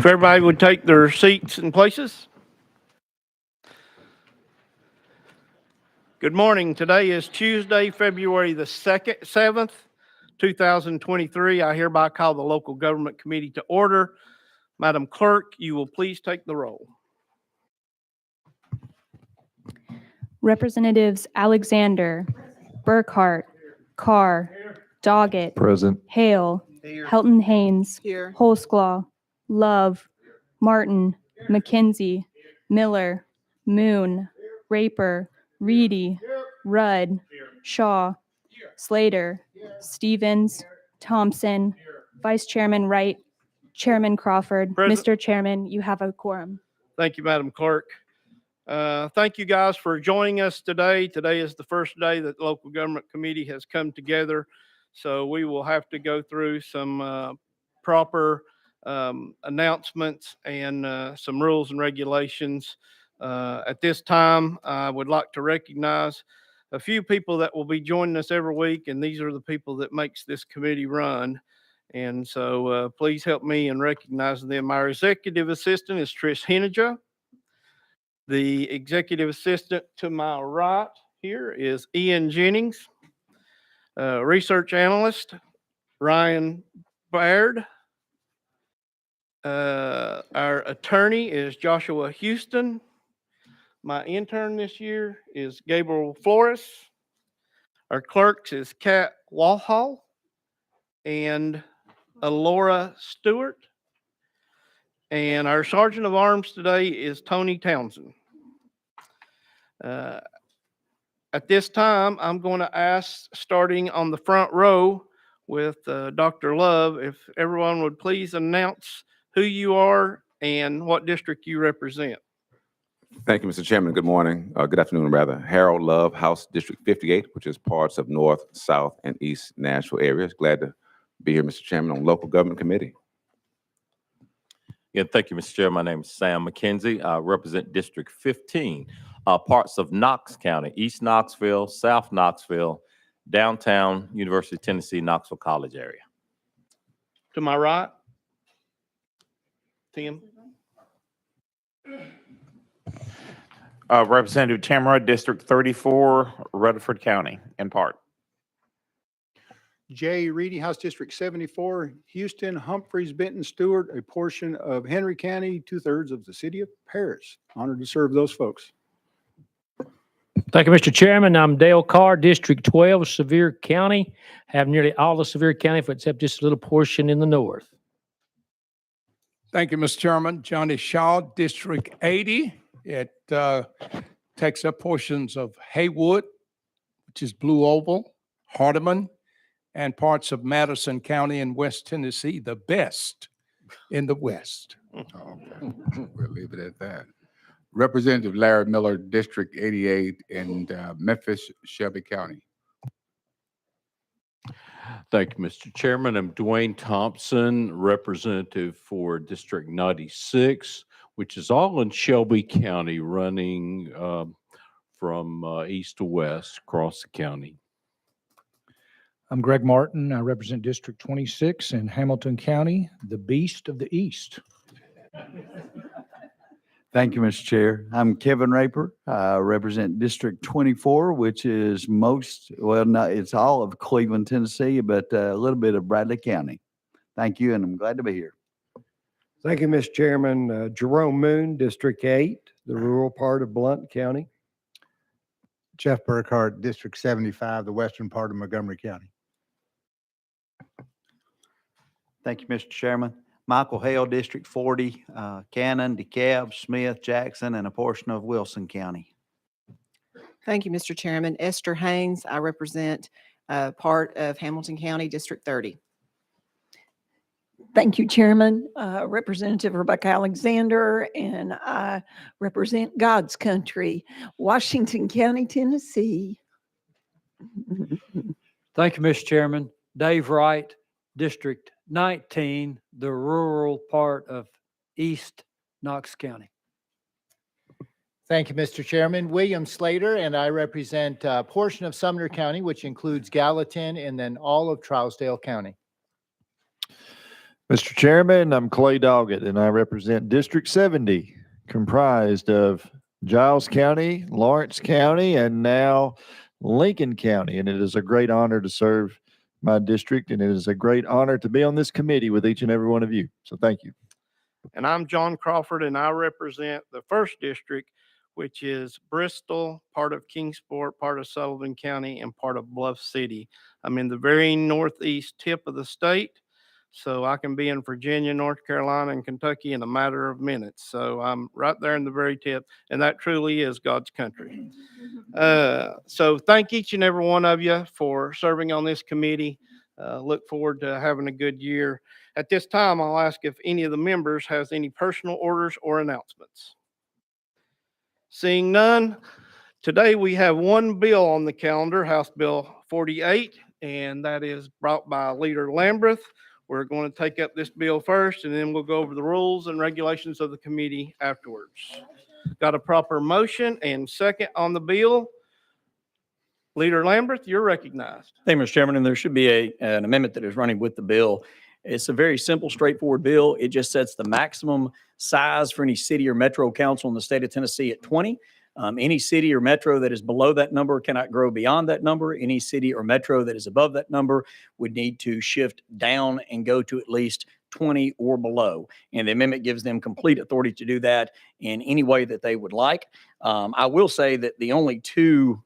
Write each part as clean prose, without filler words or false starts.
If everybody would take their seats and places. Good morning. Today is Tuesday, February the 7th, 2023. I hereby call the local government committee to order. Madam Clerk, you will please take the roll. Representatives Alexander, Burkhart, Carr, Doggett, Present. Hale, Helton Haynes, Holsclaw, Love, Martin, McKenzie, Miller, Moon, Raper, Reedy, Rudd, Shaw, Slater, Stevens, Thompson, Vice Chairman Wright, Chairman Crawford. Present. Mr. Chairman, you have a quorum. Thank you, Madam Clerk. Thank you guys for joining us today. Today is the first day that the local government committee has come together. So we will have to go through some proper announcements and some rules and regulations. At this time, I would like to recognize a few people that will be joining us every week, and these are the people that makes this committee run. And so please help me in recognizing them. Our executive assistant is Trish Henninger. The executive assistant to my right here is Ian Jennings. Research analyst, Ryan Baird. Our attorney is Joshua Houston. My intern this year is Gabriel Flores. Our clerks is Kat Walhall and Alora Stewart. And our sergeant of arms today is Tony Townsend. At this time, I'm going to ask, starting on the front row with Dr. Love, if everyone would please announce who you are and what district you represent. Thank you, Mr. Chairman. Good morning. Good afternoon, rather. Harold Love, House District 58, which is parts of North, South, and East Nashville areas. Glad to be here, Mr. Chairman, on Local Government Committee. Yeah, thank you, Mr. Chair. My name is Sam McKenzie. I represent District 15, parts of Knox County, East Knoxville, South Knoxville, downtown University of Tennessee, Knoxville College area. To my right, Tim. Representative Tamara, District 34, Rutherford County, in part. Jay Reedy, House District 74, Houston, Humphreys, Benton, Stewart, a portion of Henry County, 2/3 of the city of Paris. Honored to serve those folks. Thank you, Mr. Chairman. I'm Dale Carr, District 12, Sevier County. Have nearly all of Sevier County except just a little portion in the north. Thank you, Mr. Chairman. Johnny Shaw, District 80. It takes up portions of Haywood, which is Blue Oval, Hardeman, and parts of Madison County in West Tennessee, the best in the West. Okay. We'll leave it at that. Representative Larry Miller, District 88 in Memphis, Shelby County. Thank you, Mr. Chairman. I'm Dwayne Thompson, representative for District 96, which is all in Shelby County, running from east to west across the county. I'm Greg Martin. I represent District 26 in Hamilton County, the beast of the East. Thank you, Mr. Chair. I'm Kevin Raper. I represent District 24, which is it's all of Cleveland, Tennessee, but a little bit of Bradley County. Thank you, and I'm glad to be here. Thank you, Mr. Chairman. Jerome Moon, District 8, the rural part of Blount County. Jeff Burkhart, District 75, the western part of Montgomery County. Thank you, Mr. Chairman. Michael Hale, District 40, Cannon, DeKalb, Smith, Jackson, and a portion of Wilson County. Thank you, Mr. Chairman. Esther Haynes, I represent part of Hamilton County, District 30. Thank you, Chairman. Representative Rebecca Alexander, and I represent God's country, Washington County, Tennessee. Thank you, Mr. Chairman. Dave Wright, District 19, the rural part of East Knox County. Thank you, Mr. Chairman. William Slater, and I represent a portion of Sumner County, which includes Gallatin and then all of Trousdale County. Mr. Chairman, I'm Clay Doggett, and I represent District 70, comprised of Giles County, Lawrence County, and now Lincoln County. And it is a great honor to serve my district, and it is a great honor to be on this committee with each and every one of you. So thank you. And I'm John Crawford, and I represent the first district, which is Bristol, part of Kingsport, part of Sullivan County, and part of Bluff City. I'm in the very northeast tip of the state, so I can be in Virginia, North Carolina, and Kentucky in a matter of minutes. So I'm right there in the very tip, and that truly is God's country. So thank each and every one of you for serving on this committee. Look forward to having a good year. At this time, I'll ask if any of the members has any personal orders or announcements. Seeing none, today we have one bill on the calendar, House Bill 48, and that is brought by Leader Lamberth. We're going to take up this bill first, and then we'll go over the rules and regulations of the committee afterwards. Got a proper motion and second on the bill. Leader Lamberth, you're recognized. Thank you, Mr. Chairman, and there should be an amendment that is running with the bill. It's a very simple, straightforward bill. It just sets the maximum size for any city or metro council in the state of Tennessee at 20. Any city or metro that is below that number cannot grow beyond that number. Any city or metro that is above that number would need to shift down and go to at least 20 or below. And the amendment gives them complete authority to do that in any way that they would like. I will say that the only two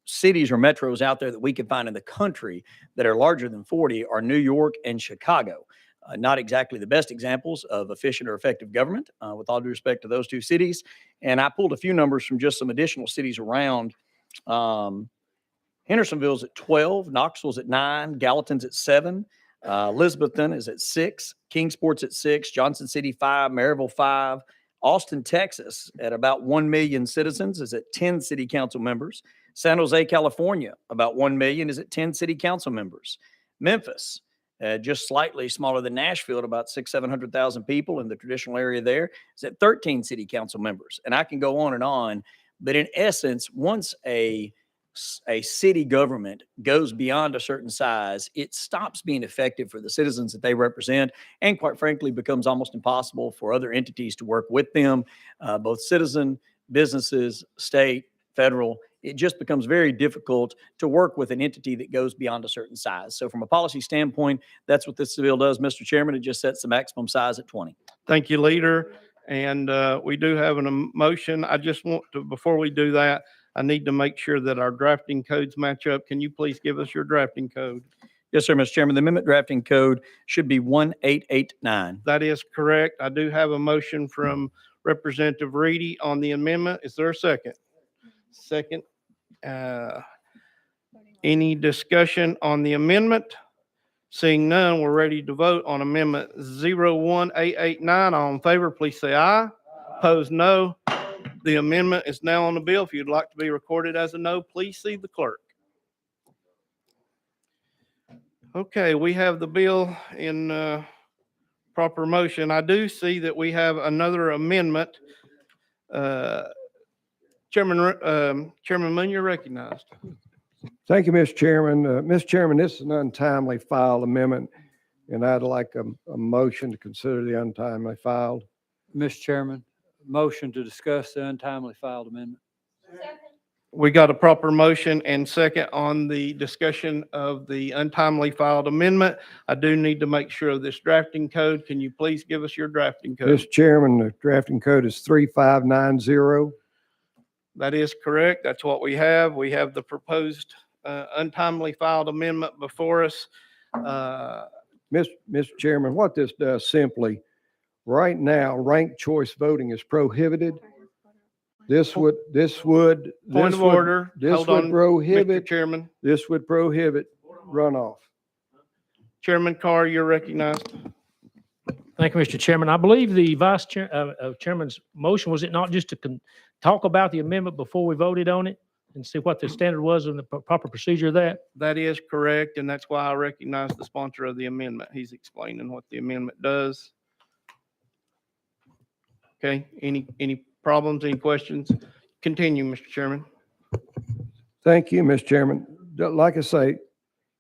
cities or metros out there that we can find in the country that are larger than 40 are New York and Chicago. Not exactly the best examples of efficient or effective government, with all due respect to those two cities. And I pulled a few numbers from just some additional cities around. Hendersonville's at 12, Knoxville's at 9, Gallatin's at 7, Elizabethton is at 6, Kingsport's at 6, Johnson City 5, Maryville 5, Austin, Texas, at about 1 million citizens, is at 10 city council members. San Jose, California, about 1 million, is at 10 city council members. Memphis, just slightly smaller than Nashville, at about 700,000 people in the traditional area there, is at 13 city council members. And I can go on, but in essence, once a city government goes beyond a certain size, it stops being effective for the citizens that they represent, and quite frankly, becomes almost impossible for other entities to work with them, both citizen, businesses, state, federal. It just becomes very difficult to work with an entity that goes beyond a certain size. So from a policy standpoint, that's what this bill does, Mr. Chairman. It just sets the maximum size at 20. Thank you, Leader. And we do have an emotion. I just want to, before we do that, I need to make sure that our drafting codes match up. Can you please give us your drafting code? Yes, sir, Mr. Chairman. The amendment drafting code should be 1889. That is correct. I do have a motion from Representative Reedy on the amendment. Is there a second? Second. Any discussion on the amendment? Seeing none, we're ready to vote on amendment 01889. All in favor, please say aye. Opposed, no. The amendment is now on the bill. If you'd like to be recorded as a no, please see the clerk. Okay, we have the bill in proper motion. I do see that we have another amendment. Chairman Moon, you're recognized. Thank you, Mr. Chairman. Mr. Chairman, this is an untimely filed amendment, and I'd like a motion to consider the untimely filed. Mr. Chairman, motion to discuss the untimely filed amendment. We got a proper motion and second on the discussion of the untimely filed amendment. I do need to make sure of this drafting code. Can you please give us your drafting code? Mr. Chairman, the drafting code is 3590. That is correct. That's what we have. We have the proposed untimely filed amendment before us. Mr. Chairman, what this does simply, right now, ranked choice voting is prohibited. This would Point of order. Hold on, prohibit, Mr. Chairman. this would prohibit runoff. Chairman Carr, you're recognized. Thank you, Mr. Chairman. I believe the Vice Chairman's motion, was it not just to talk about the amendment before we voted on it and see what the standard was and the proper procedure of that? That is correct, and that's why I recognize the sponsor of the amendment. He's explaining what the amendment does. Okay, any problems, any questions? Continue, Mr. Chairman. Thank you, Mr. Chairman. Like I say,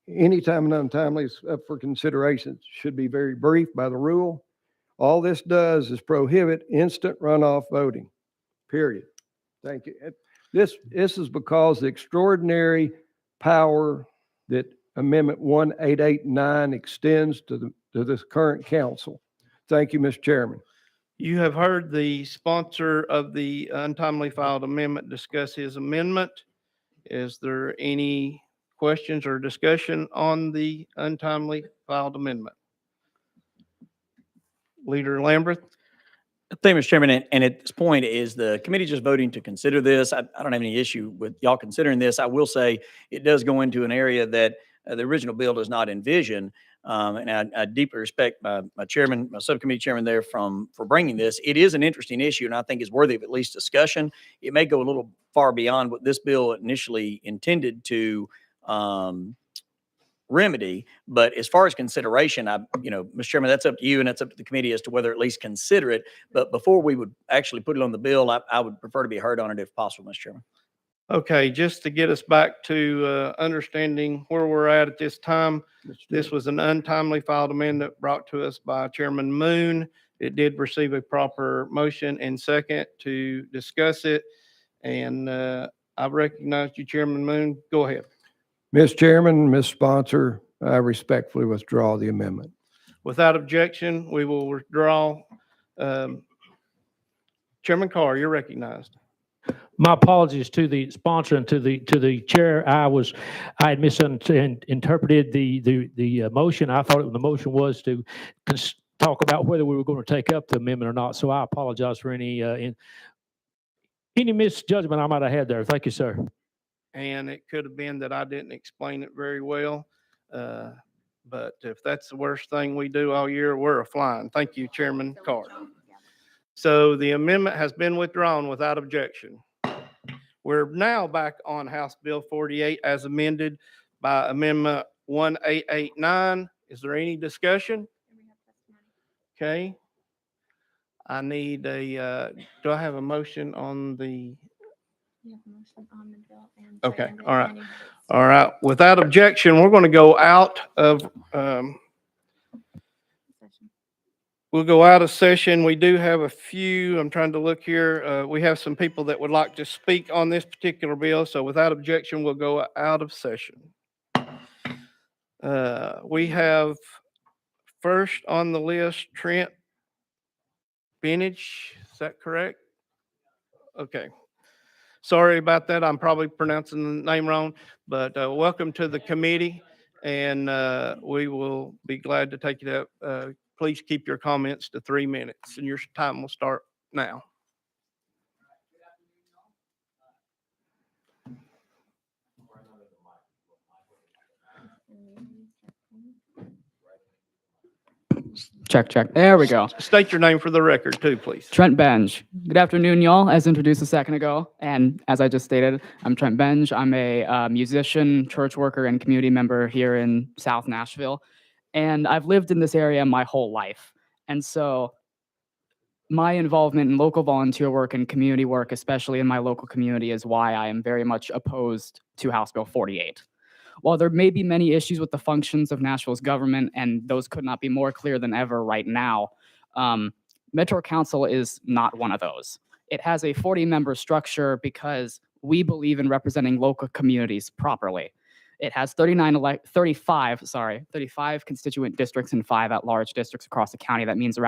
anytime an untimely is up for consideration, it should be very brief by the rule. All this does is prohibit instant runoff voting, period. Thank you. This is because the extraordinary power that Amendment 1889 extends to this current council. Thank you, Mr. Chairman. You have heard the sponsor of the untimely filed amendment discuss his amendment. Is there any questions or discussion on the untimely filed amendment? Leader Lambert? Thank you, Mr. Chairman. And at this point, is the committee just voting to consider this? I don't have any issue with y'all considering this. I will say it does go into an area that the original bill does not envision. And I deeply respect my chairman, my subcommittee chairman there for bringing this. It is an interesting issue, and I think is worthy of at least discussion. It may go a little far beyond what this bill initially intended to remedy. But as far as consideration, Mr. Chairman, that's up to you and that's up to the committee as to whether at least consider it. But before we would actually put it on the bill, I would prefer to be heard on it if possible, Mr. Chairman. Okay, just to get us back to understanding where we're at this time, this was an untimely filed amendment brought to us by Chairman Moon. It did receive a proper motion and second to discuss it. And I recognize you, Chairman Moon. Go ahead. Mr. Chairman, Ms. Sponsor, I respectfully withdraw the amendment. Without objection, we will withdraw. Chairman Carr, you're recognized. My apologies to the sponsor and to the chair. I had misinterpreted the motion. I thought the motion was to talk about whether we were going to take up the amendment or not. So I apologize for any misjudgment I might have had there. Thank you, sir. And it could have been that I didn't explain it very well. But if that's the worst thing we do all year, we're a flying. Thank you, Chairman Carr. So the amendment has been withdrawn without objection. We're now back on House Bill 48 as amended by Amendment 1889. Is there any discussion? Okay. I need do I have a motion on the? Okay, all right. All right, without objection, we're going to go out of, we'll go out of session. We do have a few, I'm trying to look here. We have some people that would like to speak on this particular bill. So without objection, we'll go out of session. We have first on the list, Trent Benage. Is that correct? Okay. Sorry about that. I'm probably pronouncing the name wrong, but welcome to the committee, and we will be glad to take it up. Please keep your comments to 3 minutes, and your time will start now. Check, check. There we go. State your name for the record too, please. Trent Benge. Good afternoon, y'all. As introduced a second ago, and as I just stated, I'm Trent Benge. I'm a musician, church worker, and community member here in South Nashville. And I've lived in this area my whole life. And so my involvement in local volunteer work and community work, especially in my local community, is why I am very much opposed to House Bill 48. While there may be many issues with the functions of Nashville's government, and those could not be more clear than ever right now, Metro Council is not one of those. It has a 40-member structure because we believe in representing local communities properly. It has 35 constituent districts and 5 at-large districts across the county. That means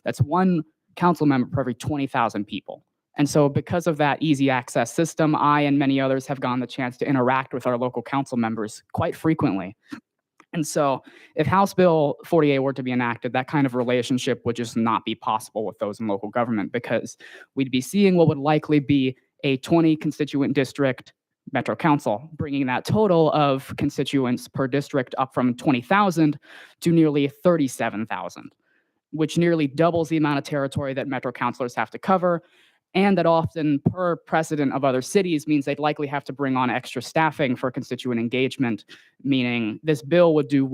that's 1 council member per every 20,000 people. And so because of that easy access system, I and many others have gotten the chance to interact with our local council members quite frequently. And so if House Bill 48 were to be enacted, that kind of relationship would just not be possible with those in local government, because we'd be seeing what would likely be a 20 constituent district Metro Council, bringing that total of constituents per district up from 20,000 to nearly 37,000, which nearly doubles the amount of territory that Metro councilors have to cover. And that often, per precedent of other cities, means they'd likely have to bring on extra staffing for constituent engagement, meaning this bill would do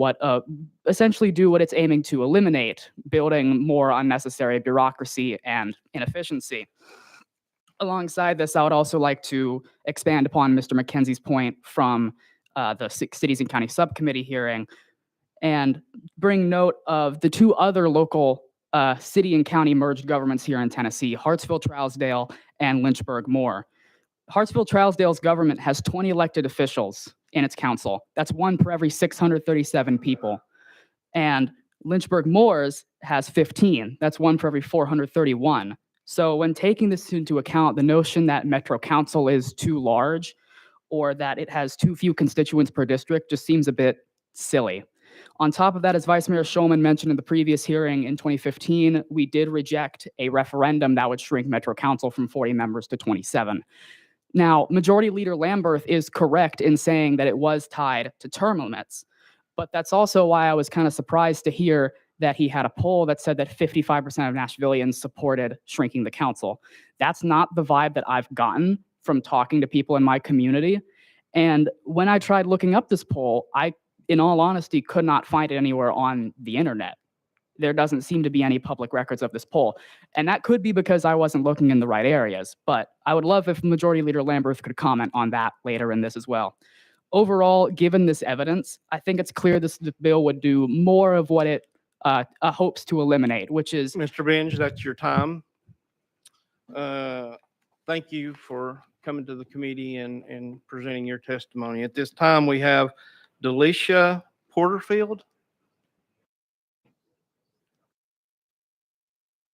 essentially do what it's aiming to eliminate, building more unnecessary bureaucracy and inefficiency. Alongside this, I would also like to expand upon Mr. McKenzie's point from the Cities and County Subcommittee hearing and bring note of the two other local city and county merged governments here in Tennessee, Hartsville-Trousdale and Lynchburg-Moore. Hartsville-Trousdale's government has 20 elected officials in its council. That's one per every 637 people. And Lynchburg-Moore's has 15. That's one for every 431. So when taking this into account, the notion that Metro Council is too large or that it has too few constituents per district just seems a bit silly. On top of that, as Vice Mayor Schulman mentioned in the previous hearing in 2015, we did reject a referendum that would shrink Metro Council from 40 members to 27. Now, Majority Leader Lamberth is correct in saying that it was tied to term limits, but that's also why I was kind of surprised to hear that he had a poll that said that 55% of Nashvillians supported shrinking the council. That's not the vibe that I've gotten from talking to people in my community. And when I tried looking up this poll, I, in all honesty, could not find it anywhere on the internet. There doesn't seem to be any public records of this poll. And that could be because I wasn't looking in the right areas, but I would love if Majority Leader Lamberth could comment on that later in this as well. Overall, given this evidence, I think it's clear this bill would do more of what it hopes to eliminate, which is— Mr. Benj, that's your time. Thank you for coming to the committee and presenting your testimony. At this time, we have Delicia Porterfield.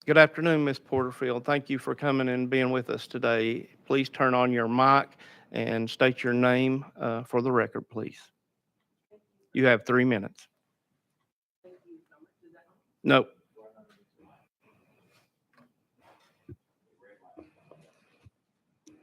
Good afternoon, Ms. Porterfield. Thank you for coming and being with us today. Please turn on your mic and state your name for the record, please. You have 3 minutes. No.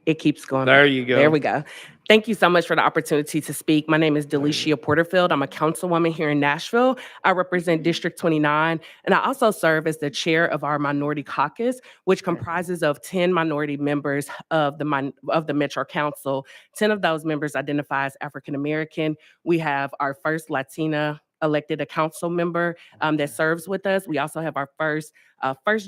It keeps going. There you go. There we go. Thank you so much for the opportunity to speak. My name is Delicia Porterfield. I'm a councilwoman here in Nashville. I represent District 29, and I also serve as the chair of our Minority Caucus, which comprises of 10 minority members of the Metro Council. 10 of those members identify as African American. We have our first Latina elected a council member that serves with us. We also have our first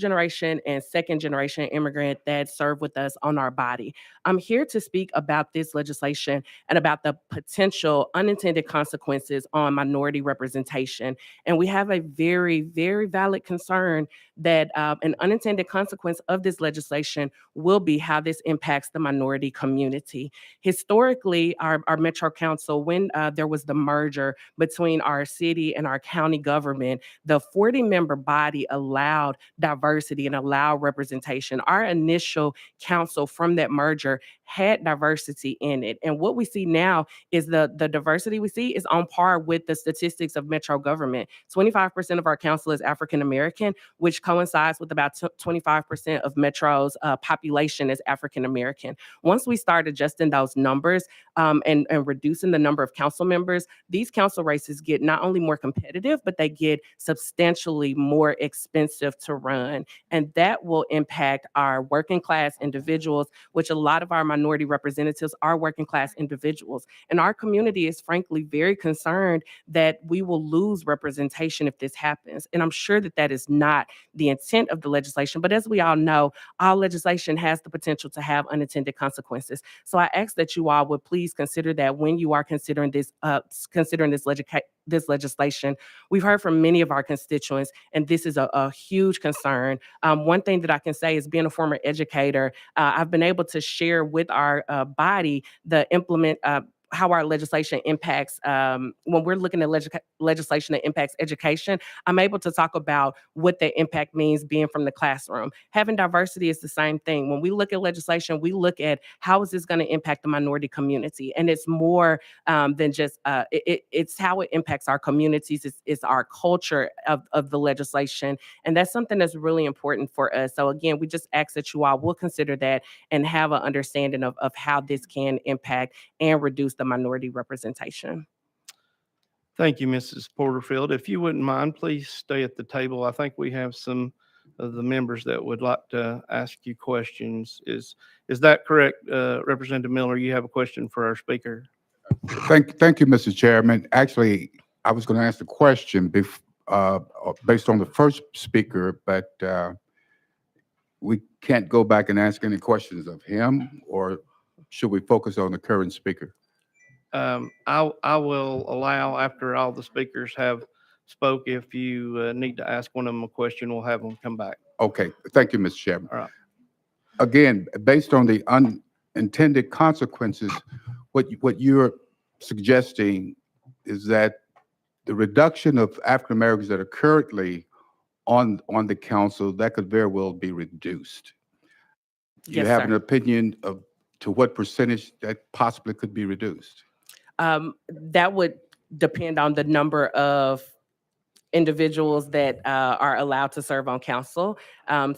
generation and second generation immigrant that serve with us on our body. I'm here to speak about this legislation and about the potential unintended consequences on minority representation. And we have a very, very valid concern that an unintended consequence of this legislation will be how this impacts the minority community. Historically, our Metro Council, when there was the merger between our city and our county government, the 40-member body allowed diversity and allowed representation. Our initial council from that merger had diversity in it. And what we see now is the diversity we see is on par with the statistics of Metro government. 25% of our council is African American, which coincides with about 25% of Metro's population is African American. Once we start adjusting those numbers and reducing the number of council members, these council races get not only more competitive, but they get substantially more expensive to run. And that will impact our working class individuals, which a lot of our minority representatives are working class individuals. And our community is frankly very concerned that we will lose representation if this happens. And I'm sure that that is not the intent of the legislation. But as we all know, all legislation has the potential to have unintended consequences. So I ask that you all would please consider that when you are considering this legislation. We've heard from many of our constituents, and this is a huge concern. One thing that I can say is, being a former educator, I've been able to share with our body how our legislation impacts, when we're looking at legislation that impacts education, I'm able to talk about what the impact means being from the classroom. Having diversity is the same thing. When we look at legislation, we look at how is this going to impact the minority community? And it's more than just, it's how it impacts our communities. It's our culture of the legislation. And that's something that's really important for us. So again, we just ask that you all will consider that and have an understanding of how this can impact and reduce the minority representation. Thank you, Mrs. Porterfield. If you wouldn't mind, please stay at the table. I think we have some of the members that would like to ask you questions. Is that correct, Representative Miller? You have a question for our speaker? Thank you, Mr. Chairman. Actually, I was going to ask the question based on the first speaker, but we can't go back and ask any questions of him, or should we focus on the current speaker? I will allow, after all the speakers have spoke, if you need to ask one of them a question, we'll have them come back. Okay, thank you, Mr. Chairman. All right. Again, based on the unintended consequences, what you're suggesting is that the reduction of African Americans that are currently on the council, that could very well be reduced. Do you Yes, have sir. an opinion of to what percentage that possibly could be reduced? That would depend on the number of individuals that are allowed to serve on council. I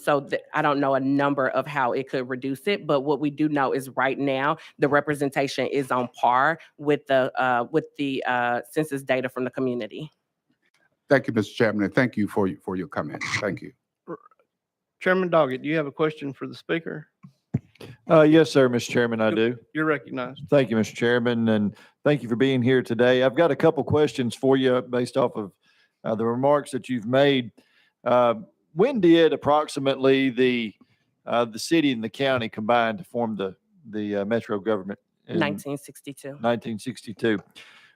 don't know a number of how it could reduce it, but what we do know is right now the representation is on par with the census data from the community. Thank you, Mr. Chairman, and thank you for your comments. Thank you. Chairman Doggett, do you have a question for the speaker? Yes, sir, Mr. Chairman, I do. You're recognized. Thank you, Mr. Chairman, and thank you for being here today. I've got a couple questions for you based off of the remarks that you've made. When did approximately the city and the county combine to form the metro government? In 1962. 1962.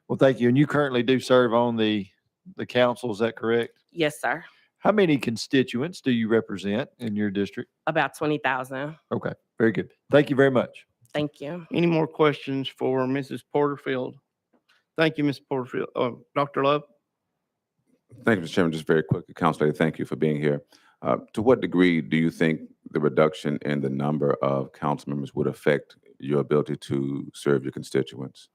Well, thank you. And you currently do serve on the council, is that correct? Yes, sir. How many constituents do you represent in your district? About 20,000. Okay, very good. Thank you very much. Thank you. Any more questions for Mrs. Porterfield? Thank you, Ms. Porterfield. Dr. Love? Thank you, Mr. Chairman. Just very quickly, Council Lady, thank you for being here. To what degree do you think the reduction in the number of council members would affect your ability to serve your constituents?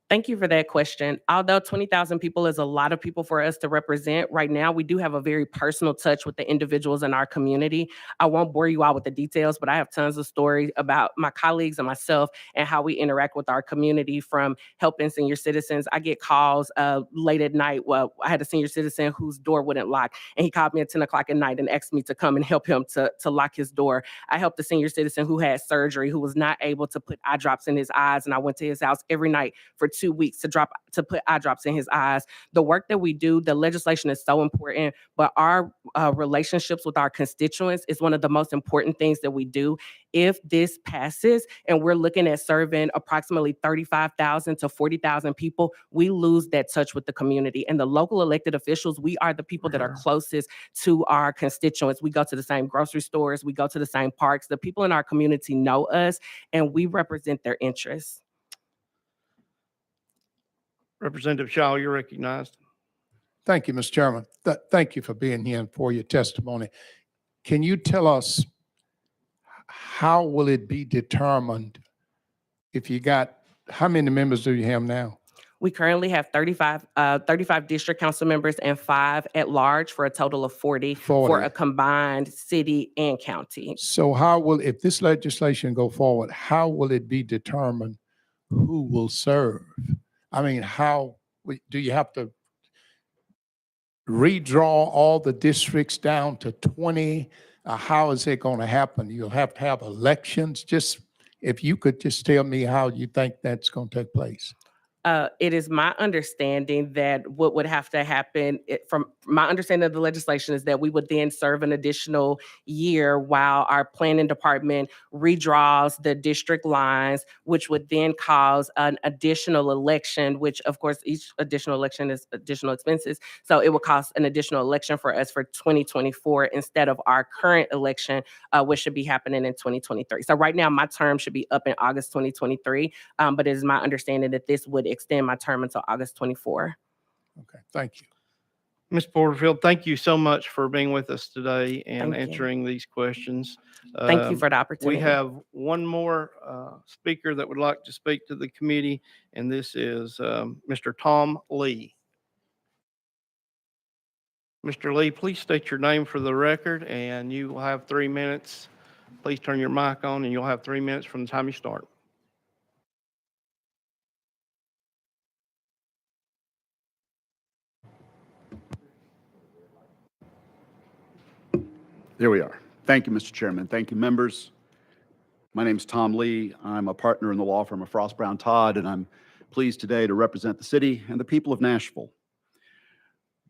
Thank you for that question. Although 20,000 people is a lot of people for us to represent right now, we do have a very personal touch with the individuals in our community. I won't bore you out with the details, but I have tons of stories about my colleagues and myself and how we interact with our community, from helping senior citizens. I get calls late at night. Well, I had a senior citizen whose door wouldn't lock, and he called me at 10 o'clock at night and asked me to come and help him to lock his door. I helped a senior citizen who had surgery, who was not able to put eye drops in his eyes, and I went to his house every night for 2 weeks to put eye drops in his eyes. The work that we do, the legislation is so important, but our relationships with our constituents is one of the most important things that we do. If this passes and we're looking at serving approximately 35,000 to 40,000 people, we lose that touch with the community. And the local elected officials, we are the people that are closest to our constituents. We go to the same grocery stores, we go to the same parks. The people in our community know us, and we represent their interests. Representative Shaw, you're recognized. Thank you, Mr. Chairman. Thank you for being here and for your testimony. Can you tell us how will it be determined if you got, how many members do you have now? We currently have 35 district council members and 5 at large, for a total of 40 for a combined city and county. So how will, if this legislation go forward, how will it be determined who will serve? I mean, do you have to redraw all the districts down to 20? How is it going to happen? You'll have to have elections. Just if you could just tell me how you think that's going to take place. It is my understanding that what would have to happen, from my understanding of the legislation, is that we would then serve an additional year while our planning department redraws the district lines, which would then cause an additional election, which of course each additional election is additional expenses. So it would cost an additional election for us for 2024 instead of our current election, which should be happening in 2023. So right now my term should be up in August 2023, but it is my understanding that this would extend my term until August 24. Okay, thank you. Ms. Porterfield, thank you so much for being with us today and Thank you. answering these questions. Thank you for the opportunity. We have one more speaker that would like to speak to the committee, and this is Mr. Tom Lee. Mr. Lee, please state your name for the record, and you will have 3 minutes. Please turn your mic on, and you'll have 3 minutes from the time you start. There we are. Thank you, Mr. Chairman. Thank you, members. My name is Tom Lee. I'm a partner in the law firm of Frost Brown Todd, and I'm pleased today to represent the city and the people of Nashville.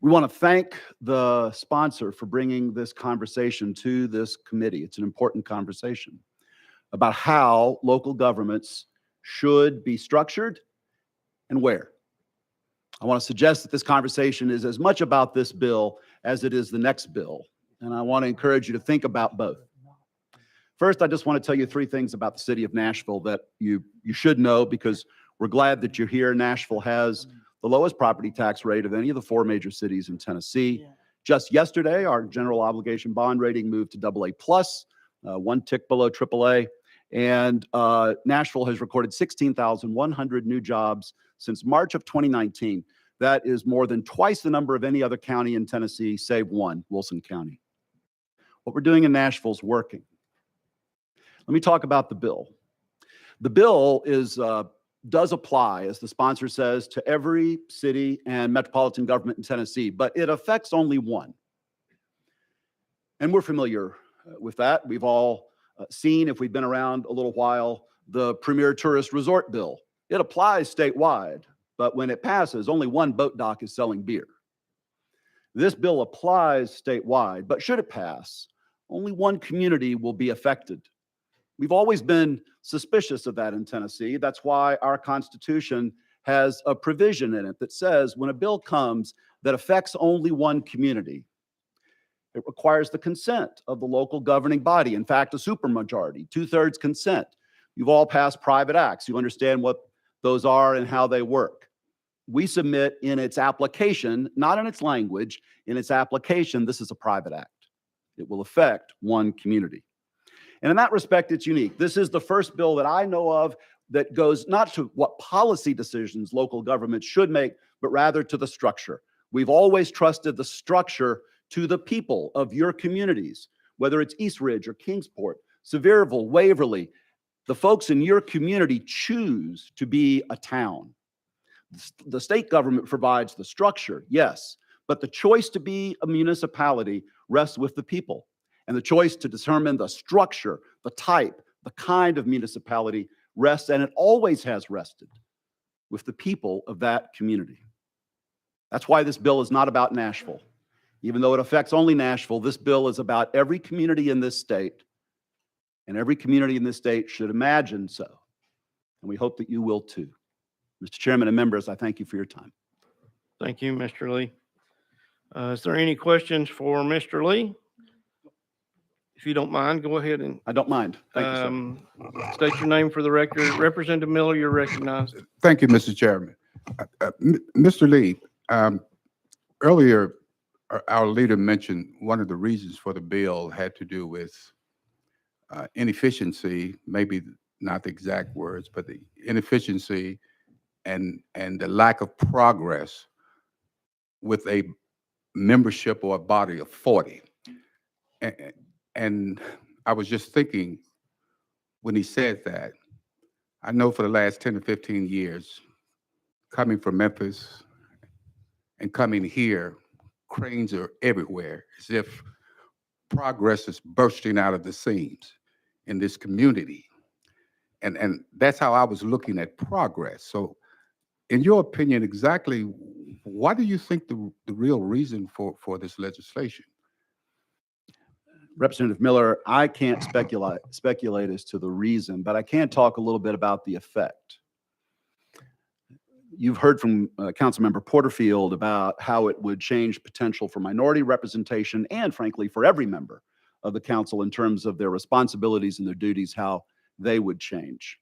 We want to thank the sponsor for bringing this conversation to this committee. It's an important conversation about how local governments should be structured and where. I want to suggest that this conversation is as much about this bill as it is the next bill, and I want to encourage you to think about both. First, I just want to tell you 3 things about the city of Nashville that you should know, because we're glad that you're here. Nashville has the lowest property tax rate of any of the 4 major cities in Tennessee. Just yesterday, our general obligation bond rating moved to AA+, 1 tick below AAA. And Nashville has recorded 16,100 new jobs since March of 2019. That is more than twice the number of any other county in Tennessee, save one, Wilson County. What we're doing in Nashville is working. Let me talk about the bill. The bill does apply, as the sponsor says, to every city and metropolitan government in Tennessee, but it affects only one. And we're familiar with that. We've all seen, if we've been around a little while, the Premier Tourist Resort Bill. It applies statewide, but when it passes, only one boat dock is selling beer. This bill applies statewide, but should it pass, only one community will be affected. We've always been suspicious of that in Tennessee. That's why our Constitution has a provision in it that says when a bill comes that affects only one community, it requires the consent of the local governing body. In fact, a supermajority, 2/3 consent. You've all passed private acts. You understand what those are and how they work. We submit in its application, not in its language, in its application, this is a private act. It will affect one community. And in that respect, it's unique. This is the first bill that I know of that goes not to what policy decisions local governments should make, but rather to the structure. We've always trusted the structure to the people of your communities, whether it's East Ridge or Kingsport, Sevierville, Waverly. The folks in your community choose to be a town. The state government provides the structure, yes, but the choice to be a municipality rests with the people. And the choice to determine the structure, the type, the kind of municipality rests, and it always has rested, with the people of that community. That's why this bill is not about Nashville. Even though it affects only Nashville, this bill is about every community in this state, and every community in this state should imagine so. And we hope that you will too. Mr. Chairman and members, I thank you for your time. Thank you, Mr. Lee. Is there any questions for Mr. Lee? If you don't mind, go ahead and. I don't mind. Thank you, sir. State your name for the record. Representative Miller, you're recognized. Thank you, Mr. Chairman. Mr. Lee, earlier, our leader mentioned one of the reasons for the bill had to do with inefficiency, maybe not the exact words, but the inefficiency and the lack of progress with a membership or a body of 40. And I was just thinking when he said that, I know for the last 10 to 15 years, coming from Memphis and coming here, cranes are everywhere, as if progress is bursting out of the seams in this community. And that's how I was looking at progress. So in your opinion, exactly what do you think the real reason for this legislation? Representative Miller, I can't speculate as to the reason, but I can talk a little bit about the effect. You've heard from Councilmember Porterfield about how it would change potential for minority representation and, frankly, for every member of the council in terms of their responsibilities and their duties, how they would change.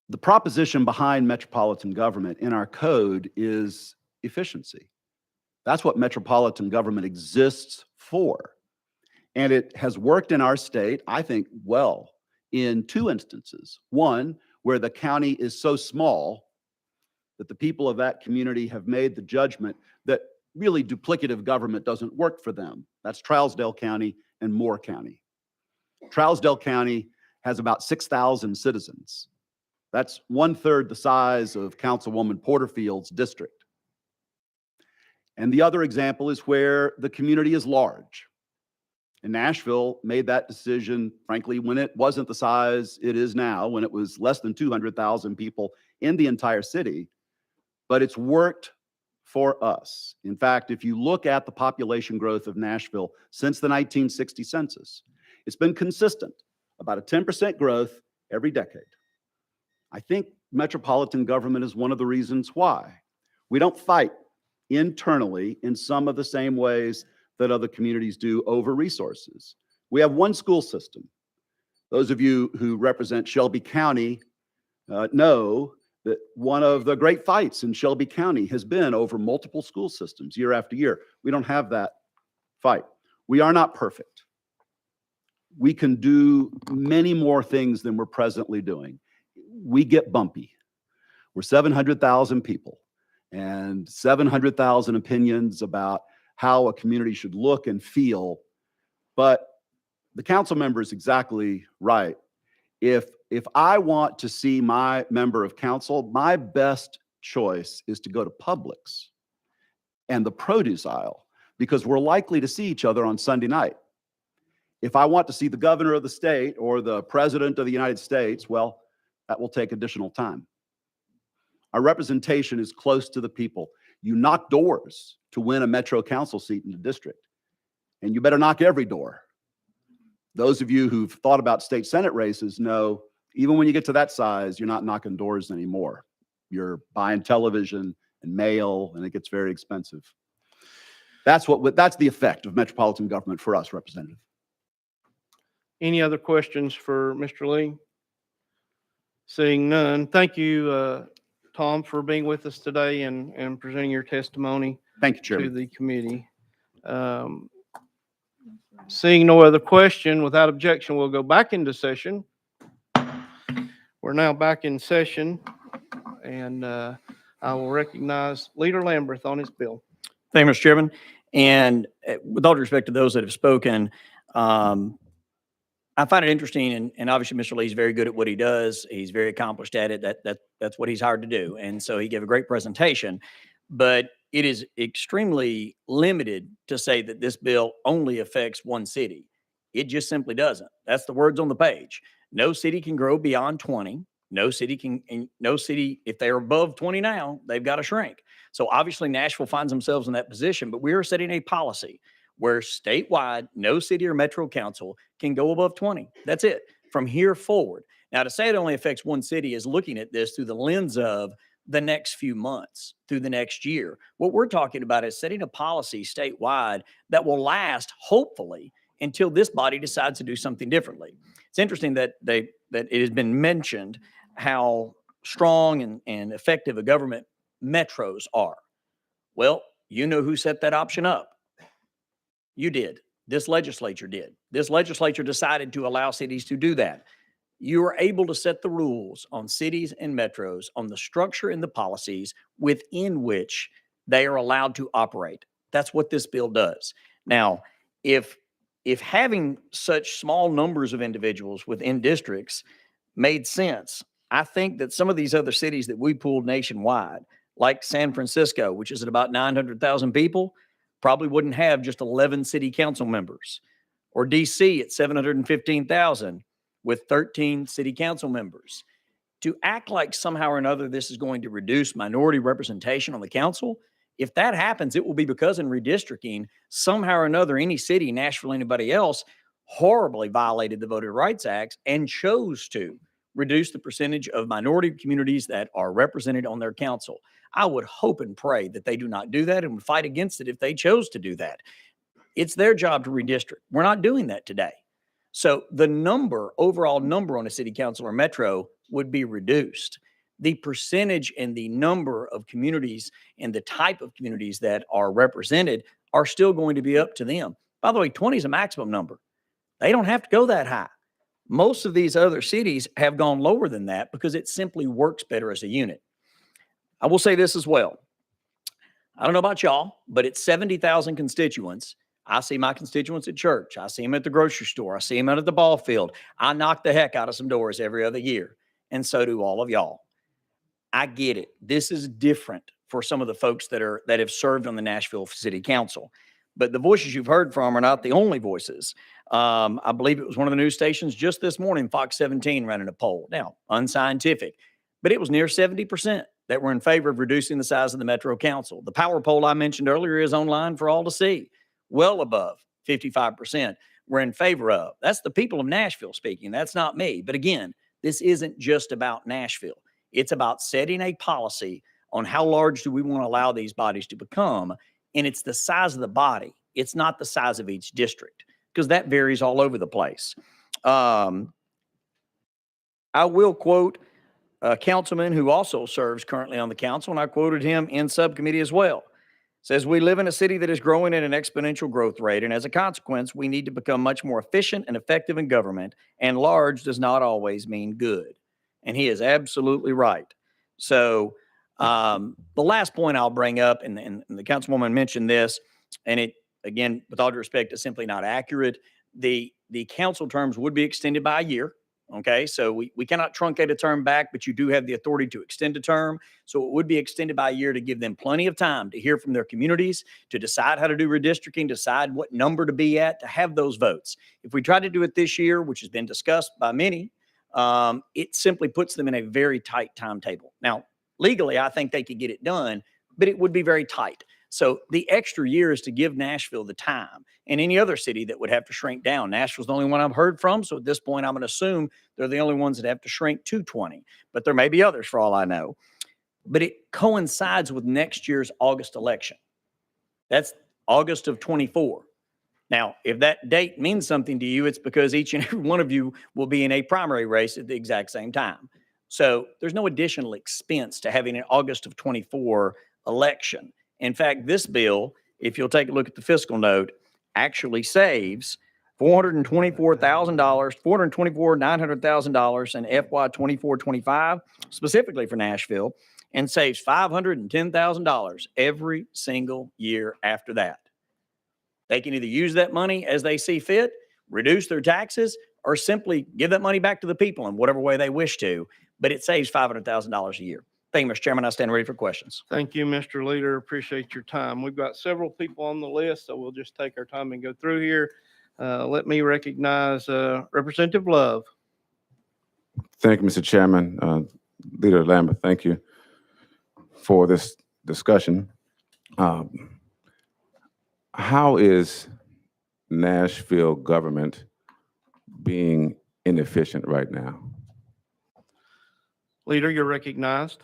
The proposition behind metropolitan government in our code is efficiency. That's what metropolitan government exists for. And it has worked in our state, I think, well, in 2 instances. One, where the county is so small that the people of that community have made the judgment that really duplicative government doesn't work for them. That's Trousdale County and Moore County. Trousdale County has about 6,000 citizens. That's 1/3 the size of Councilwoman Porterfield's district. And the other example is where the community is large. And Nashville made that decision, frankly, when it wasn't the size it is now, when it was less than 200,000 people in the entire city, but it's worked for us. In fact, if you look at the population growth of Nashville since the 1960 census, it's been consistent, about a 10% growth every decade. I think metropolitan government is one of the reasons why. We don't fight internally in some of the same ways that other communities do over resources. We have one school system. Those of you who represent Shelby County know that one of the great fights in Shelby County has been over multiple school systems year after year. We don't have that fight. We are not perfect. We can do many more things than we're presently doing. We get bumpy. We're 700,000 people and 700,000 opinions about how a community should look and feel. But the council member is exactly right. If I want to see my member of council, my best choice is to go to Publix and the produce aisle, because we're likely to see each other on Sunday night. If I want to see the governor of the state or the president of the United States, well, that will take additional time. Our representation is close to the people. You knock doors to win a metro council seat in the district, and you better knock every door. Those of you who've thought about state Senate races know, even when you get to that size, you're not knocking doors anymore. You're buying television and mail, and it gets very expensive. That's the effect of metropolitan government for us, Representative. Any other questions for Mr. Lee? Seeing none, thank you, Tom, for being with us today and presenting your testimony. Thank you, To Chairman. the committee. Seeing no other question, without objection, we'll go back into session. We're now back in session, and I will recognize Leader Lamberth on his bill. Thank you, Mr. Chairman. And with all due respect to those that have spoken, I find it interesting, and obviously Mr. Lee's very good at what he does. He's very accomplished at it. That's what he's hired to do. And so he gave a great presentation, but it is extremely limited to say that this bill only affects one city. It just simply doesn't. That's the words on the page. No city can grow beyond 20. No city, if they're above 20 now, they've got to shrink. So obviously Nashville finds themselves in that position, but we are setting a policy where statewide, no city or metro council can go above 20. That's it from here forward. Now, to say it only affects one city is looking at this through the lens of the next few months, through the next year. What we're talking about is setting a policy statewide that will last, hopefully, until this body decides to do something differently. It's interesting that it has been mentioned how strong and effective a government metros are. Well, you know who set that option up? You did. This legislature did. This legislature decided to allow cities to do that. You are able to set the rules on cities and metros, on the structure and the policies within which they are allowed to operate. That's what this bill does. Now, if having such small numbers of individuals within districts made sense, I think that some of these other cities that we pulled nationwide, like San Francisco, which is at about 900,000 people, probably wouldn't have just 11 city council members, or DC at 715,000 with 13 city council members. To act like somehow or another this is going to reduce minority representation on the council, if that happens, it will be because in redistricting, somehow or another, any city, Nashville, anybody else, horribly violated the Voting Rights Act and chose to reduce the percentage of minority communities that are represented on their council. I would hope and pray that they do not do that and would fight against it if they chose to do that. It's their job to redistrict. We're not doing that today. So the overall number on a city council or metro would be reduced. The percentage and the number of communities and the type of communities that are represented are still going to be up to them. By the way, 20 is a maximum number. They don't have to go that high. Most of these other cities have gone lower than that because it simply works better as a unit. I will say this as well. I don't know about y'all, but it's 70,000 constituents. I see my constituents at church. I see them at the grocery store. I see them out at the ball field. I knock the heck out of some doors every other year. And so do all of y'all. I get it. This is different for some of the folks that have served on the Nashville City Council. But the voices you've heard from are not the only voices. I believe it was one of the news stations just this morning, Fox 17, running a poll. Now, unscientific, but it was near 70% that were in favor of reducing the size of the Metro Council. The power poll I mentioned earlier is online for all to see. Well above 55% were in favor of. That's the people of Nashville speaking. That's not me. But again, this isn't just about Nashville. It's about setting a policy on how large do we want to allow these bodies to become. And it's the size of the body. It's not the size of each district, because that varies all over the place. I will quote a councilman who also serves currently on the council, and I quoted him in subcommittee as well. Says, we live in a city that is growing at an exponential growth rate, and as a consequence, we need to become much more efficient and effective in government, and large does not always mean good. And he is absolutely right. So the last point I'll bring up, and the councilwoman mentioned this, and it, again, with all due respect, is simply not accurate. The council terms would be extended by a year. Okay, so we cannot truncate a term back, but you do have the authority to extend a term. So it would be extended by a year to give them plenty of time to hear from their communities, to decide how to do redistricting, decide what number to be at, to have those votes. If we try to do it this year, which has been discussed by many, it simply puts them in a very tight timetable. Now, legally, I think they could get it done, but it would be very tight. So the extra year is to give Nashville the time, and any other city that would have to shrink down. Nashville's the only one I've heard from. So at this point, I'm going to assume they're the only ones that have to shrink to 20, but there may be others for all I know. But it coincides with next year's August election. That's August of 24. Now, if that date means something to you, it's because each and every one of you will be in a primary race at the exact same time. So there's no additional expense to having an August of 24 election. In fact, this bill, if you'll take a look at the fiscal note, actually saves $900,000 in FY 24-25, specifically for Nashville, and saves $510,000 every single year after that. They can either use that money as they see fit, reduce their taxes, or simply give that money back to the people in whatever way they wish to, but it saves $500,000 a year. Thank you, Mr. Chairman. I stand ready for questions. Thank you, Mr. Leader. Appreciate your time. We've got several people on the list, so we'll just take our time and go through here. Let me recognize Representative Love. Thank you, Mr. Chairman. Leader Lambert, thank you for this discussion. How is Nashville government being inefficient right now? Leader, you're recognized.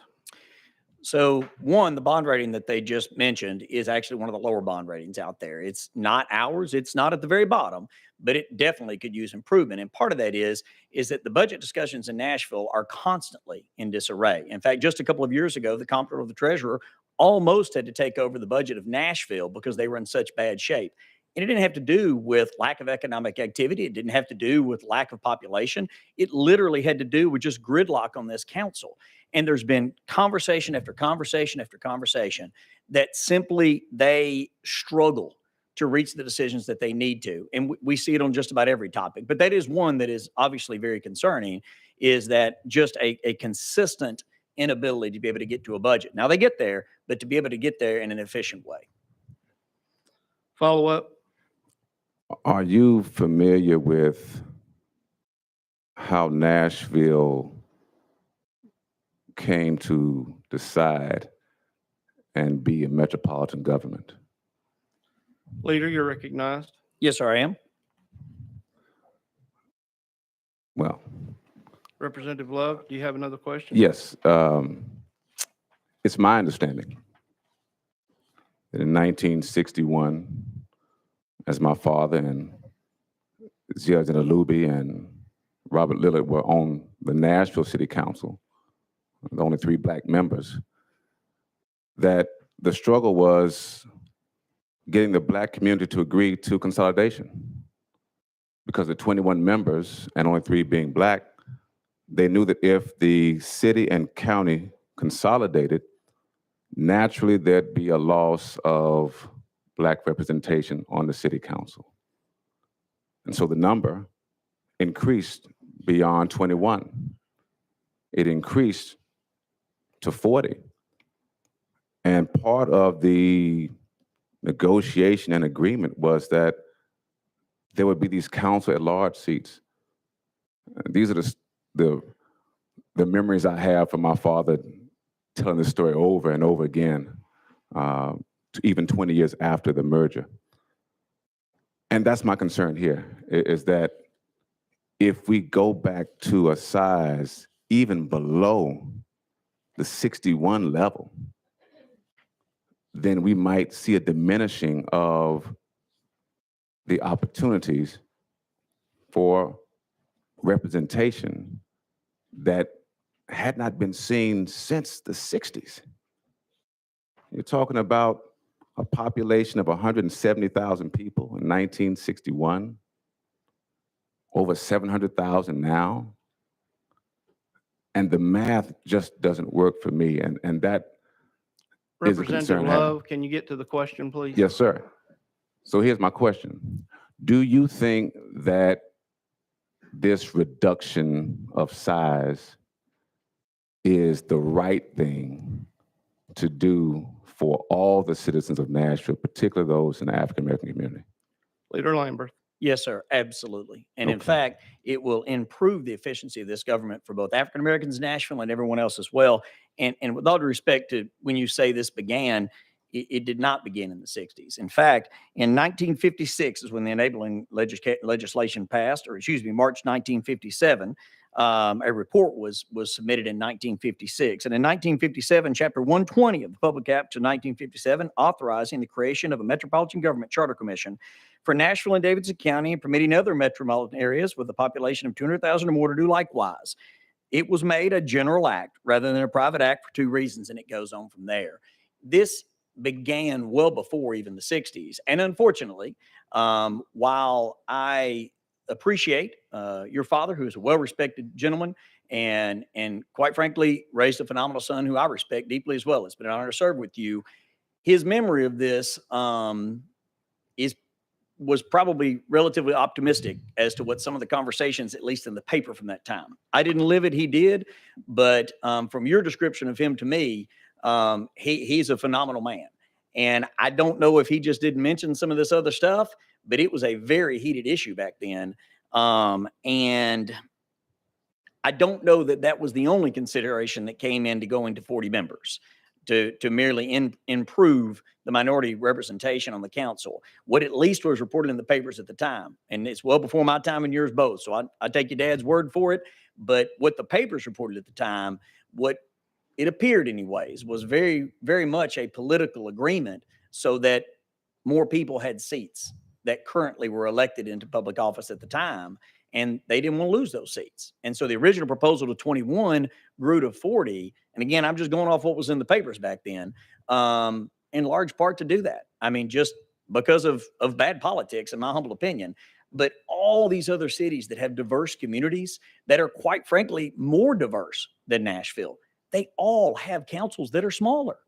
So one, the bond rating that they just mentioned is actually one of the lower bond ratings out there. It's not ours. It's not at the very bottom, but it definitely could use improvement. And part of that is that the budget discussions in Nashville are constantly in disarray. In fact, just a couple of years ago, the comptroller of the treasurer almost had to take over the budget of Nashville because they were in such bad shape. And it didn't have to do with lack of economic activity. It didn't have to do with lack of population. It literally had to do with just gridlock on this council. And there's been conversation after conversation after conversation that simply they struggle to reach the decisions that they need to. And we see it on just about every topic. But that is one that is obviously very concerning, is that just a consistent inability to be able to get to a budget. Now they get there, but to be able to get there in an efficient way. Follow up. Are you familiar with how Nashville came to decide and be a metropolitan government? Leader, you're recognized. Yes, sir, I am. Well, Representative Love, do you have another question? yes. It's my understanding that in 1961, as my father and Zia Luby and Robert Lillard were on the Nashville City Council, the only 3 Black members, that the struggle was getting the Black community to agree to consolidation. Because the 21 members and only 3 being Black, they knew that if the city and county consolidated, naturally there'd be a loss of Black representation on the city council. And so the number increased beyond 21. It increased to 40. And part of the negotiation and agreement was that there would be these council at large seats. These are the memories I have from my father telling this story over and over again, even 20 years after the merger. And that's my concern here, is that if we go back to a size even below the 61 level, then we might see a diminishing of the opportunities for representation that had not been seen since the 60s. You're talking about a population of 170,000 people in 1961, over 700,000 now. And the math just doesn't work for me. And that is a Representative concern. I have. Love, can you get to the question, please? Yes, sir. So here's my question. Do you think that this reduction of size is the right thing to do for all the citizens of Nashville, particularly those in the African-American community? Leader Lamberth. Yes, sir, absolutely. And in Okay. fact, it will improve the efficiency of this government for both African Americans in Nashville and everyone else as well. And with all due respect to when you say this began, it did not begin in the 60s. In fact, in 1956 is when the enabling legislation passed, or excuse me, March 1957. A report was submitted in 1956. And in 1957, Chapter 120 of the Public Act of 1957, authorizing the creation of a Metropolitan Government Charter Commission for Nashville and Davidson County and permitting other metropolitan areas with a population of 200,000 or more to do likewise. It was made a general act rather than a private act for two reasons, and it goes on from there. This began well before even the 60s. And unfortunately, while I appreciate your father, who is a well-respected gentleman and quite frankly, raised a phenomenal son who I respect deeply as well. It's been an honor to serve with you. His memory of this was probably relatively optimistic as to what some of the conversations, at least in the paper from that time. I didn't live it, he did, but from your description of him to me, he's a phenomenal man. And I don't know if he just didn't mention some of this other stuff, but it was a very heated issue back then. And I don't know that that was the only consideration that came into going to 40 members to merely improve the minority representation on the council. What at least was reported in the papers at the time, and it's well before my time and yours both, so I take your dad's word for it, but what the papers reported at the time, what it appeared anyways, was very, very much a political agreement so that more people had seats that currently were elected into public office at the time, and they didn't want to lose those seats. And so the original proposal to 21 grew to 40. And again, I'm just going off what was in the papers back then, in large part to do that. I mean, just because of bad politics, in my humble opinion. But all these other cities that have diverse communities that are quite frankly more diverse than Nashville, they all have councils that are smaller.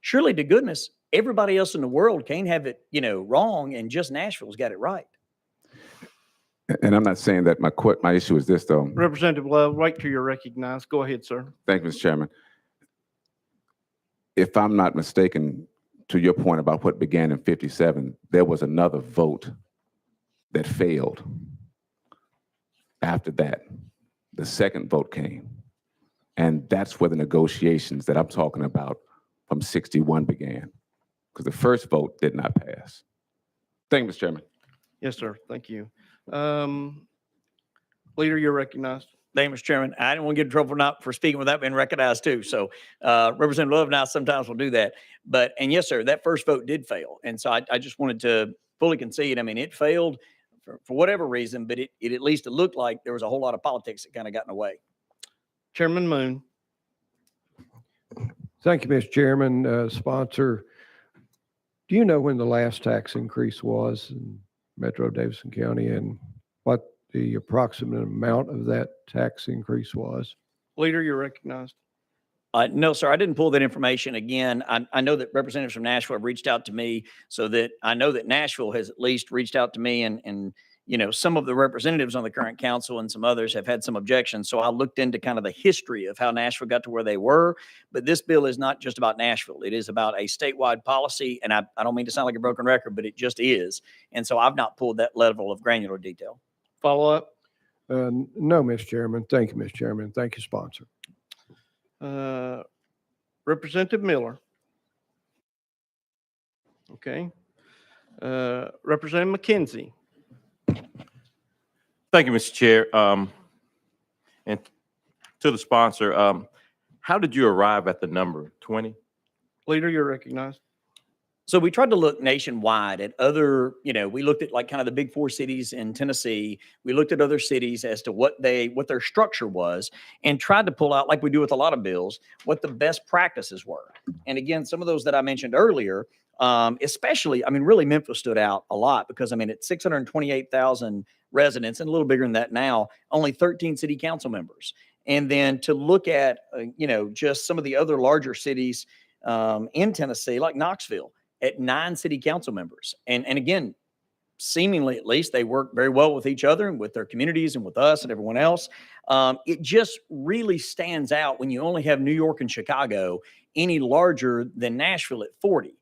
Surely to goodness, everybody else in the world can't have it, wrong, and just Nashville's got it right. And I'm not saying that my issue is this, though. Representative Love, wait till you're recognized. Go ahead, sir. Thank you, Mr. Chairman. If I'm not mistaken, to your point about what began in 57, there was another vote that failed. After that, the second vote came. And that's where the negotiations that I'm talking about from 61 began, because the first vote did not pass. Thank you, Mr. Chairman. Yes, sir. Thank you. Leader, you're recognized. Thank you, Mr. Chairman. I didn't want to get in trouble for speaking without being recognized too. So Representative Love now sometimes will do that. And yes, sir, that first vote did fail. And so I just wanted to fully concede. I mean, it failed for whatever reason, but it at least it looked like there was a whole lot of politics that kind of got in the way. Chairman Moon. Thank you, Mr. Chairman. Sponsor, do you know when the last tax increase was in Metro Davidson County and what the approximate amount of that tax increase was? Leader, you're recognized. No, sir, I didn't pull that information. Again, I know that representatives from Nashville have reached out to me, so that I know that Nashville has at least reached out to me, and some of the representatives on the current council and some others have had some objections. So I looked into kind of the history of how Nashville got to where they were. But this bill is not just about Nashville. It is about a statewide policy. And I don't mean to sound like a broken record, but it just is. And so I've not pulled that level of granular detail. Follow up? No, Mr. Chairman. Thank you, Mr. Chairman. Thank you, sponsor. Representative Miller. Okay. Representative McKenzie. Thank you, Mr. Chair. And to the sponsor, How did you arrive at the number 20? Leader, you're recognized. So we tried to look nationwide at other, we looked at like kind of the big four cities in Tennessee. We looked at other cities as to what their structure was, and tried to pull out, like we do with a lot of bills, what the best practices were. And again, some of those that I mentioned earlier, especially, really Memphis stood out a lot because it's 628,000 residents and a little bigger than that now, only 13 city council members. And then to look at, just some of the other larger cities in Tennessee, like Knoxville, at 9 city council members. And again, seemingly at least, they work very well with each other and with their communities and with us and everyone else. It just really stands out when you only have New York and Chicago any larger than Nashville at 40.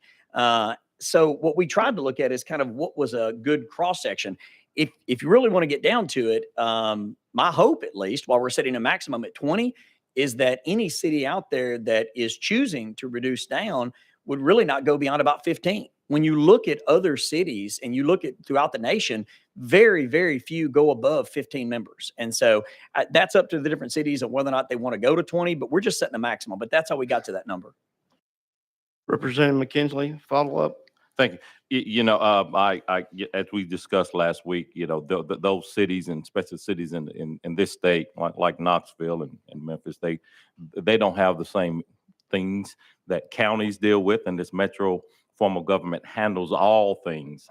So what we tried to look at is kind of what was a good cross-section. If you really want to get down to it, my hope, at least, while we're setting a maximum at 20, is that any city out there that is choosing to reduce down would really not go beyond about 15. When you look at other cities and you look at throughout the nation, very, very few go above 15 members. And so that's up to the different cities and whether or not they want to go to 20, but we're just setting a maximum. But that's how we got to that number. Representative McKinley, follow up. Thank you. As we discussed last week, those cities, and especially cities in this state, like Knoxville and Memphis, they don't have the same things that counties deal with, and this metro form of government handles all things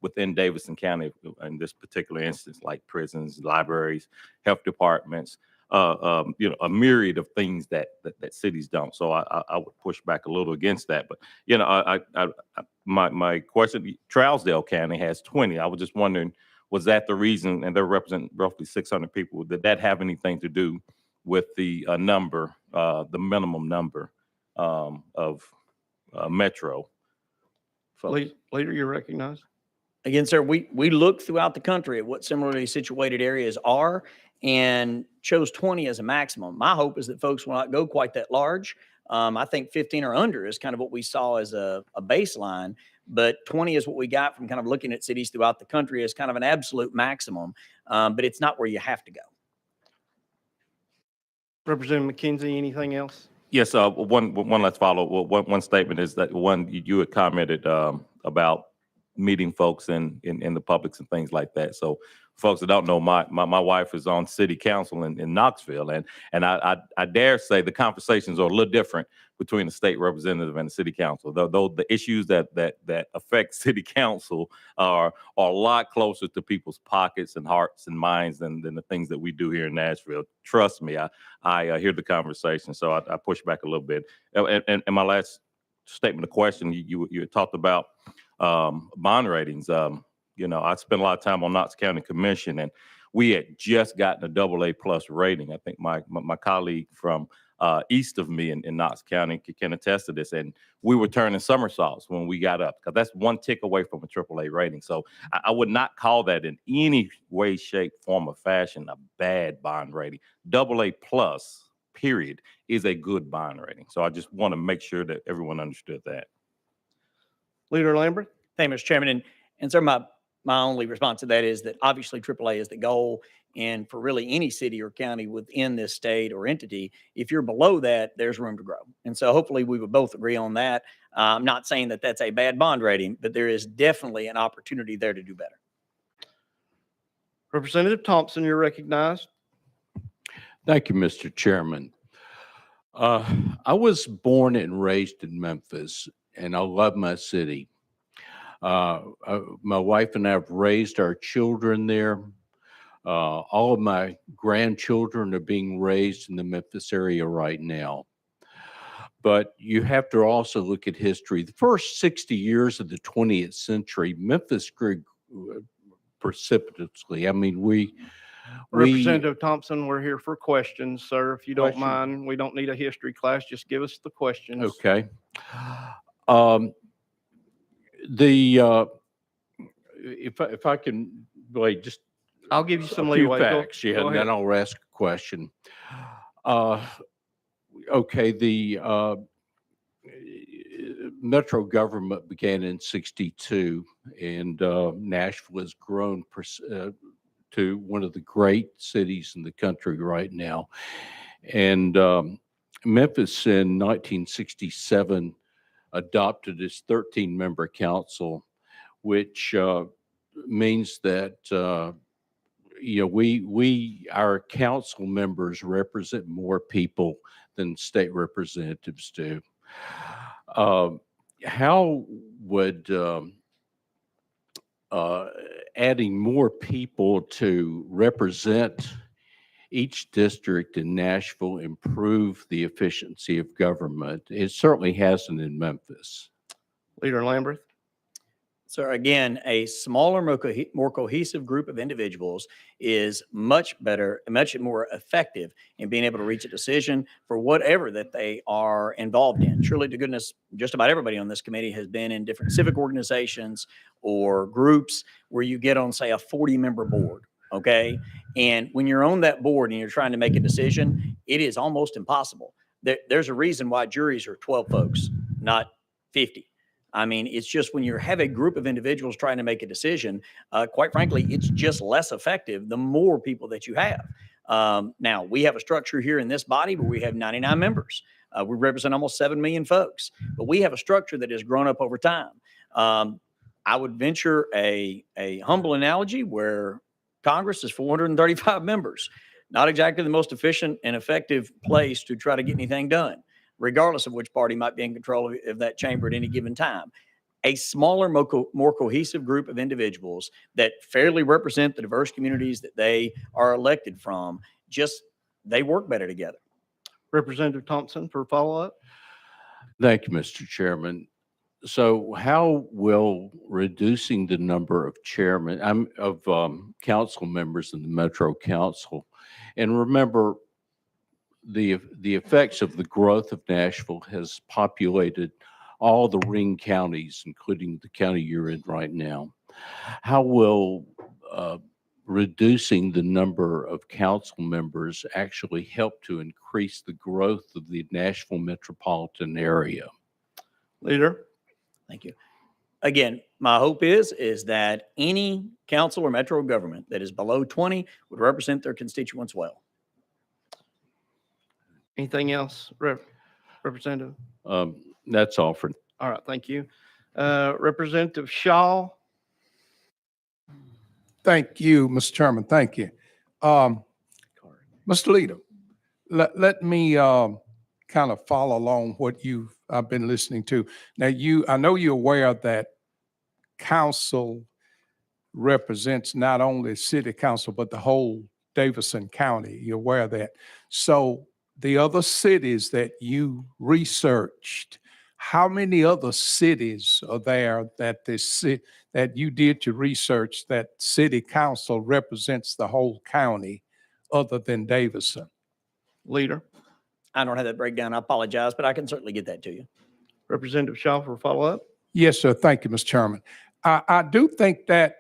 within Davidson County in this particular instance, like prisons, libraries, health departments, a myriad of things that cities don't. So I would push back a little against that. But my question: Trousdale County has 20. I was just wondering, was that the reason? And they represent roughly 600 people. Did that have anything to do with the number, the minimum number of metro folks? Leader, you're recognized. Again, sir, we looked throughout the country at what similarly situated areas are and chose 20 as a maximum. My hope is that folks will not go quite that large. I think 15 or under is kind of what we saw as a baseline, but 20 is what we got from kind of looking at cities throughout the country as kind of an absolute maximum, but it's not where you have to go. Representative McKenzie, anything else? Yes, one last follow. One statement is that you had commented about meeting folks in the publics and things like that. So folks that don't know, my wife is on city council in Knoxville, and I dare say the conversations are a little different between the state representative and the city council. Though the issues that affect city council are a lot closer to people's pockets and hearts and minds than the things that we do here in Nashville. Trust me, I hear the conversation, so I push back a little bit. And my last statement of question, you talked about bond ratings. I spent a lot of time on Knox County Commission, and we had just gotten a AA+ rating. I think my colleague from east of me in Knox County can attest to this. And we were turning somersaults when we got up, because that's one tick away from a AAA rating. So I would not call that in any way, shape, form, or fashion a bad bond rating. AA+, period, is a good bond rating. So I just want to make sure that everyone understood that. Leader Lambert. Thank you, Mr. Chairman. And sir, my only response to that is that obviously AAA is the goal. And for really any city or county within this state or entity, if you're below that, there's room to grow. And so hopefully we would both agree on that. I'm not saying that that's a bad bond rating, but there is definitely an opportunity there to do better. Representative Thompson, you're recognized. Thank you, Mr. Chairman. I was born and raised in Memphis, and I love my city. My wife and I have raised our children there. All of my grandchildren are being raised in the Memphis area right now. But you have to also look at history. The first 60 years of the 20th century, Memphis grew precipitously. Representative Thompson, we're here for questions, sir. If you don't mind, we don't need a history class. Just give us the questions. Okay. If I can, wait, just I'll give you some a few leeway. facts, Go and then ahead. I'll ask a question. Okay, the metro government began in '62, and Nashville has grown to one of the great cities in the country right now. And Memphis in 1967 adopted its 13-member council, which means that our council members represent more people than state representatives do. How would adding more people to represent each district in Nashville improve the efficiency of government? It certainly hasn't in Memphis. Leader Lamberth. So again, a smaller, more cohesive group of individuals is much better, much more effective in being able to reach a decision for whatever that they are involved in. Truly to goodness, just about everybody on this committee has been in different civic organizations or groups where you get on, say, a 40-member board. Okay. And when you're on that board and you're trying to make a decision, it is almost impossible. There's a reason why juries are 12 folks, not 50. I mean, it's just when you have a group of individuals trying to make a decision, quite frankly, it's just less effective the more people that you have. Now, we have a structure here in this body where we have 99 members. We represent almost 7 million folks, but we have a structure that has grown up over time. I would venture a humble analogy where Congress is 435 members, not exactly the most efficient and effective place to try to get anything done, regardless of which party might be in control of that chamber at any given time. A smaller, more cohesive group of individuals that fairly represent the diverse communities that they are elected from, they work better together. Representative Thompson for follow-up. Thank you, Mr. Chairman. So how will reducing the number of council members in the Metro Council, and remember, the effects of the growth of Nashville has populated all the ring counties, including the county you're in right now. How will reducing the number of council members actually help to increase the growth of the Nashville metropolitan area? Leader. Thank you. Again, my hope is that any council or metro government that is below 20 would represent their constituents well. Anything else, Representative? That's all for. All right, thank you. Representative Shaw. Thank you, Mr. Chairman. Thank you. Mr. Leader, let me kind of follow along what I've been listening to. Now, I know you're aware that council represents not only city council, but the whole Davidson County. You're aware of that. So the other cities that you researched, how many other cities are there that that you did your research that city council represents the whole county other than Davidson? Leader. I don't have that breakdown. I apologize, but I can certainly get that to you. Representative Shaw for follow-up. Yes, sir. Thank you, Mr. Chairman. I do think that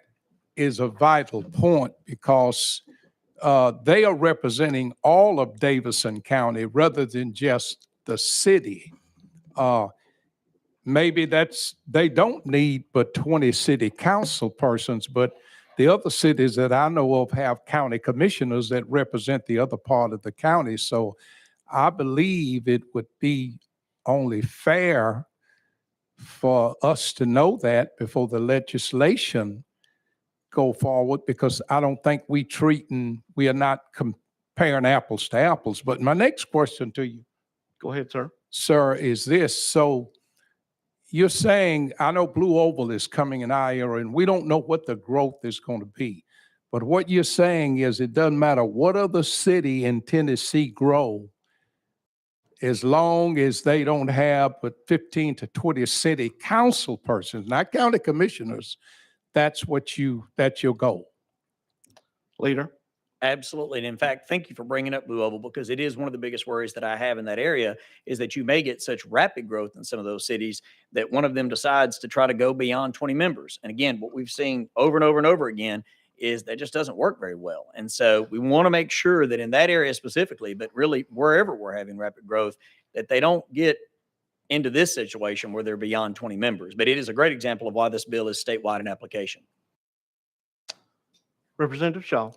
is a vital point because they are representing all of Davidson County rather than just the city. Maybe they don't need but 20 city council persons, but the other cities that I know of have county commissioners that represent the other part of the county. So I believe it would be only fair for us to know that before the legislation go forward, because I don't think we are not comparing apples to apples. But my next question to you. Go ahead, sir. Sir, is this, so you're saying, I know Blue Oval is coming in our area and we don't know what the growth is going to be. But what you're saying is it doesn't matter what other city in Tennessee grow, as long as they don't have but 15 to 20 city council persons, not county commissioners, that's your goal. Leader. Absolutely. And in fact, thank you for bringing up Blue Oval, because it is one of the biggest worries that I have in that area is that you may get such rapid growth in some of those cities that one of them decides to try to go beyond 20 members. And again, what we've seen over and over and over again is that just doesn't work very well. And so we want to make sure that in that area specifically, but really wherever we're having rapid growth, that they don't get into this situation where they're beyond 20 members. But it is a great example of why this bill is statewide in application. Representative Shaw.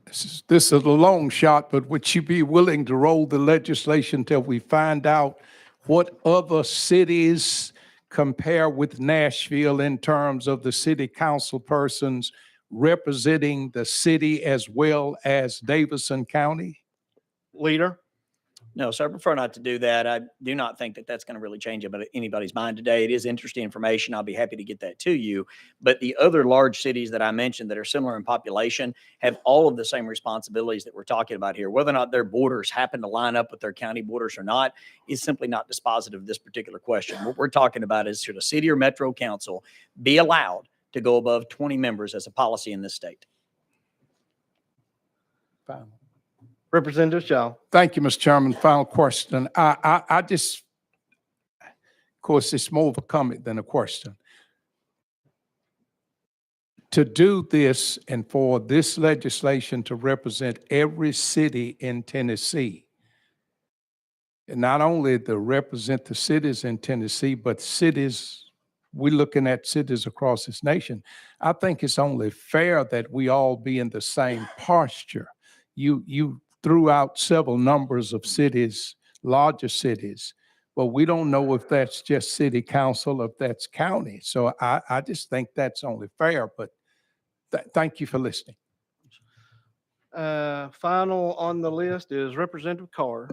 this is a long shot, but would you be willing to roll the legislation till we find out what other cities compare with Nashville in terms of the city council persons representing the city as well as Davidson County? Leader? No, sir, I prefer not to do that. I do not think that that's going to really change anybody's mind today. It is interesting information. I'll be happy to get that to you. But the other large cities that I mentioned that are similar in population have all of the same responsibilities that we're talking about here. Whether or not their borders happen to line up with their county borders or not is simply not dispositive of this particular question. What we're talking about is, should a city or metro council be allowed to go above 20 members as a policy in this state? Fine. Representative Shaw. Thank you, Mr. Chairman. Final question. I just, of course, it's more of a comment than a question. To do this and for this legislation to represent every city in Tennessee, and not only to represent the cities in Tennessee, but cities, we're looking at cities across this nation. I think it's only fair that we all be in the same posture. You threw out several numbers of cities, larger cities, but we don't know if that's just city council or if that's county. So I just think that's only fair, but thank you for listening. Final on the list is Representative Carr.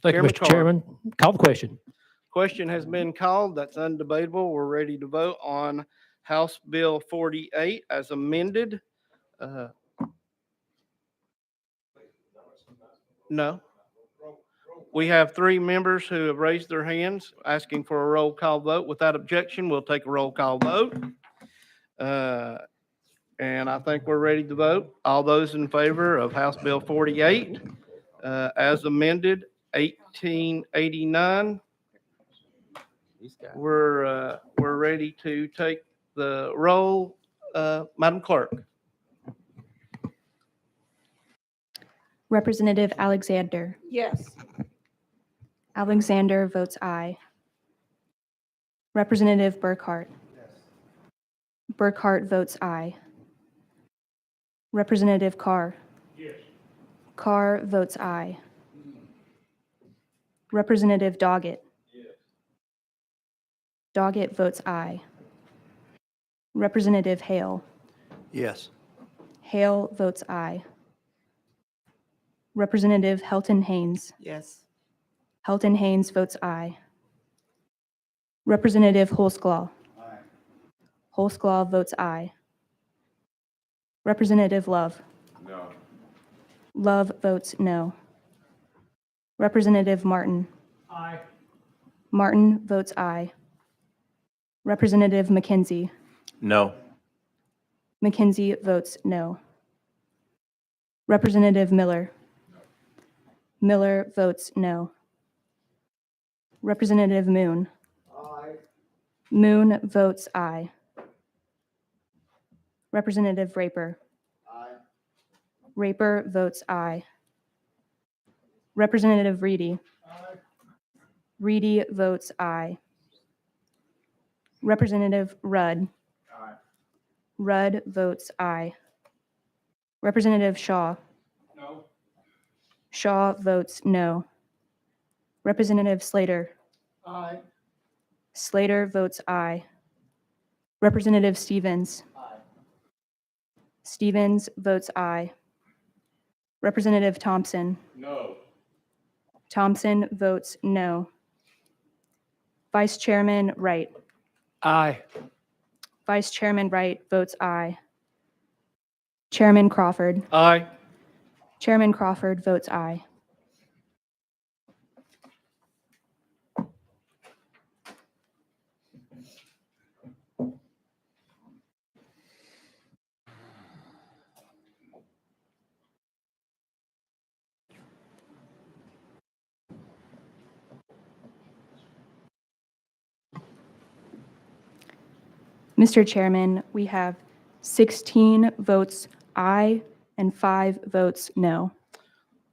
Thank you, Chairman Mr. Carr. Chairman. Call the question. Question has been called. That's undebatable. We're ready to vote on House Bill 48 as amended. No. We have three members who have raised their hands asking for a roll call vote. Without objection, we'll take a roll call vote. And I think we're ready to vote. All those in favor of House Bill 48 as amended, 1889. We're ready to take the roll. Madam Clerk. Representative Alexander. Yes. Alexander votes aye. Representative Burkhart. Burkhart votes aye. Representative Carr. Yes. Carr votes aye. Representative Doggett. Doggett votes aye. Representative Hale. Yes. Hale votes aye. Representative Helton Haynes. Yes. Helton Haynes votes aye. Representative Holsclaw. Holsclaw votes aye. Representative Love. No. Love votes no. Representative Martin. Aye. Martin votes aye. Representative McKenzie. No. McKenzie votes no. Representative Miller. Miller votes no. Representative Moon. Moon votes aye. Representative Raper. Raper votes aye. Representative Reedy. Reedy votes aye. Representative Rudd. Rudd votes aye. Representative Shaw. No. Shaw votes no. Representative Slater. Aye. Slater votes aye. Representative Stevens. Stevens votes aye. Representative Thompson. No. Thompson votes no. Vice Chairman Wright. Aye. Vice Chairman Wright votes aye. Chairman Crawford. Aye. Chairman Crawford votes aye. Mr. Chairman, we have 16 votes aye and 5 votes no.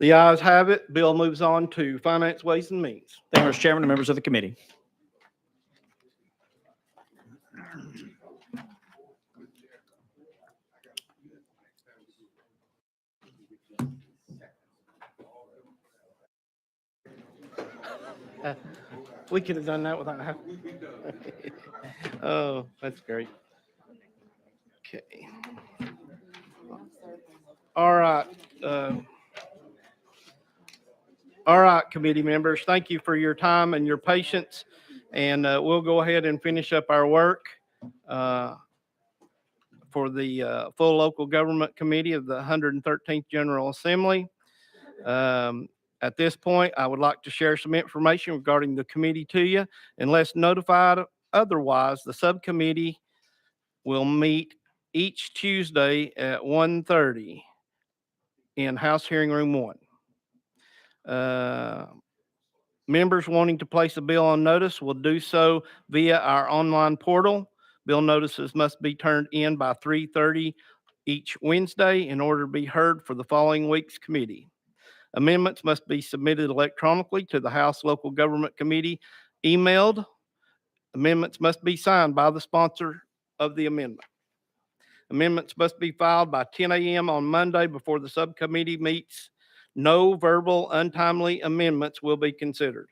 The ayes have it. Bill moves on to Finance, Ways and Means. Thank you, Mr. Chairman and members of the committee. We could have done that without Oh, that's great. Okay. All right. All right, committee members, thank you for your time and your patience. And we'll go ahead and finish up our work for the full local government committee of the 113th General Assembly. At this point, I would like to share some information regarding the committee to you. Unless notified otherwise, the subcommittee will meet each Tuesday at 1:30 in House Hearing Room 1. Members wanting to place a bill on notice will do so via our online portal. Bill notices must be turned in by 3:30 each Wednesday in order to be heard for the following week's committee. Amendments must be submitted electronically to the House Local Government Committee, emailed. Amendments must be signed by the sponsor of the amendment. Amendments must be filed by 10 a.m. on Monday before the subcommittee meets. No verbal untimely amendments will be considered.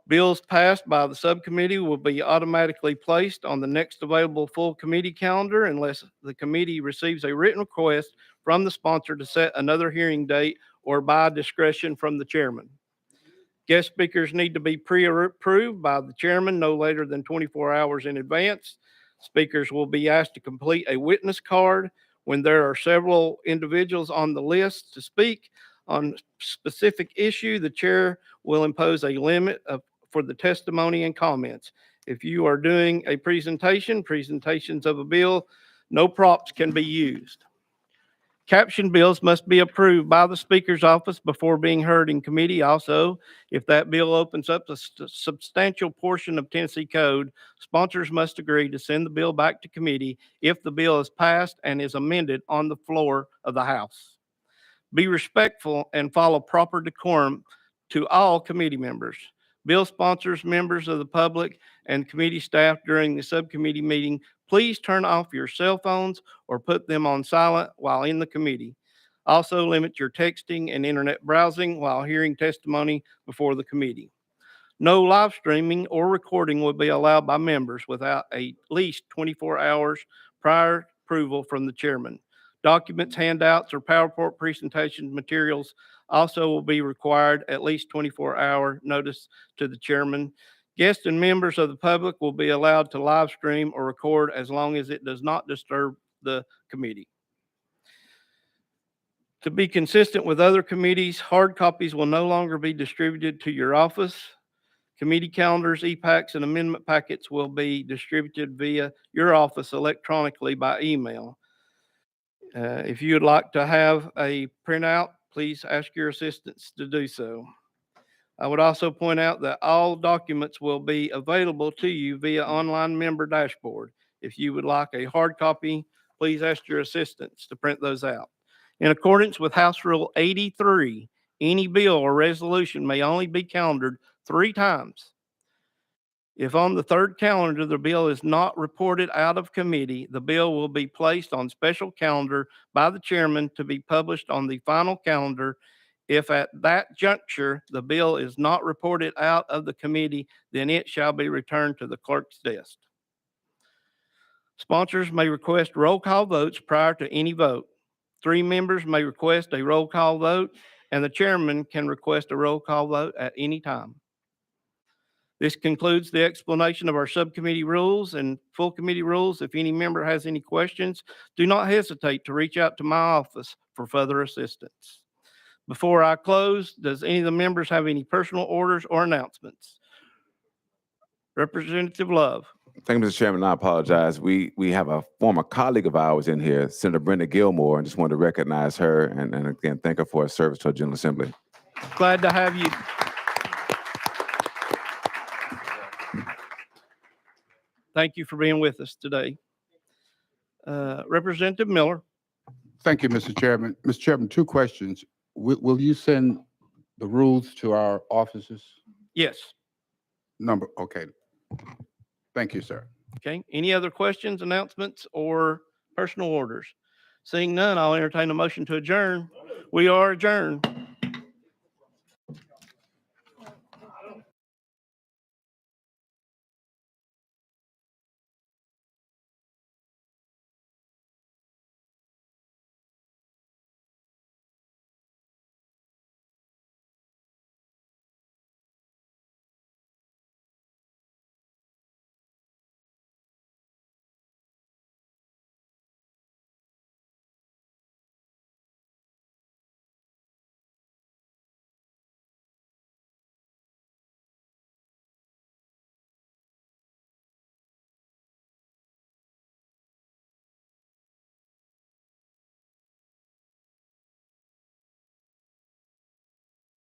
Bills passed by the subcommittee will be automatically placed on the next available full committee calendar unless the committee receives a written request from the sponsor to set another hearing date or by discretion from the chairman. Guest speakers need to be pre-approved by the chairman no later than 24 hours in advance. Speakers will be asked to complete a witness card. When there are several individuals on the list to speak on a specific issue, the chair will impose a limit for the testimony and comments. If you are doing a presentations of a bill, no props can be used. Caption bills must be approved by the Speaker's office before being heard in committee. Also, if that bill opens up a substantial portion of Tennessee code, sponsors must agree to send the bill back to committee if the bill is passed and is amended on the floor of the House. Be respectful and follow proper decorum to all committee members. Bill sponsors, members of the public, and committee staff during the subcommittee meeting, please turn off your cell phones or put them on silent while in the committee. Also, limit your texting and internet browsing while hearing testimony before the committee. No live streaming or recording will be allowed by members without at least 24 hours prior approval from the chairman. Documents, handouts, or PowerPoint presentation materials also will be required at least 24-hour notice to the chairman. Guests and members of the public will be allowed to live stream or record as long as it does not disturb the committee. To be consistent with other committees, hard copies will no longer be distributed to your office. Committee calendars, e-packs, and amendment packets will be distributed via your office electronically by email. If you would like to have a printout, please ask your assistants to do so. I would also point out that all documents will be available to you via online member dashboard. If you would like a hard copy, please ask your assistants to print those out. In accordance with House Rule 83, any bill or resolution may only be calendared 3 times. If on the third calendar the bill is not reported out of committee, the bill will be placed on special calendar by the chairman to be published on the final calendar. If at that juncture the bill is not reported out of the committee, then it shall be returned to the clerk's desk. Sponsors may request roll call votes prior to any vote. 3 members may request a roll call vote, and the chairman can request a roll call vote at any time. This concludes the explanation of our subcommittee rules and full committee rules. If any member has any questions, do not hesitate to reach out to my office for further assistance. Before I close, does any of the members have any personal orders or announcements? Representative Love. Thank you, Mr. Chairman. I apologize. We have a former colleague of ours in here, Senator Brenda Gilmore, and just wanted to recognize her and again, thank her for her service to our General Assembly. Glad to have you. Thank you for being with us today. Representative Miller. Thank you, Mr. Chairman. Mr. Chairman, 2 questions. Will you send the rules to our offices? Yes. Okay. Thank you, sir. Okay. Any other questions, announcements, or personal orders? Seeing none, I'll entertain a motion to adjourn. We are adjourned.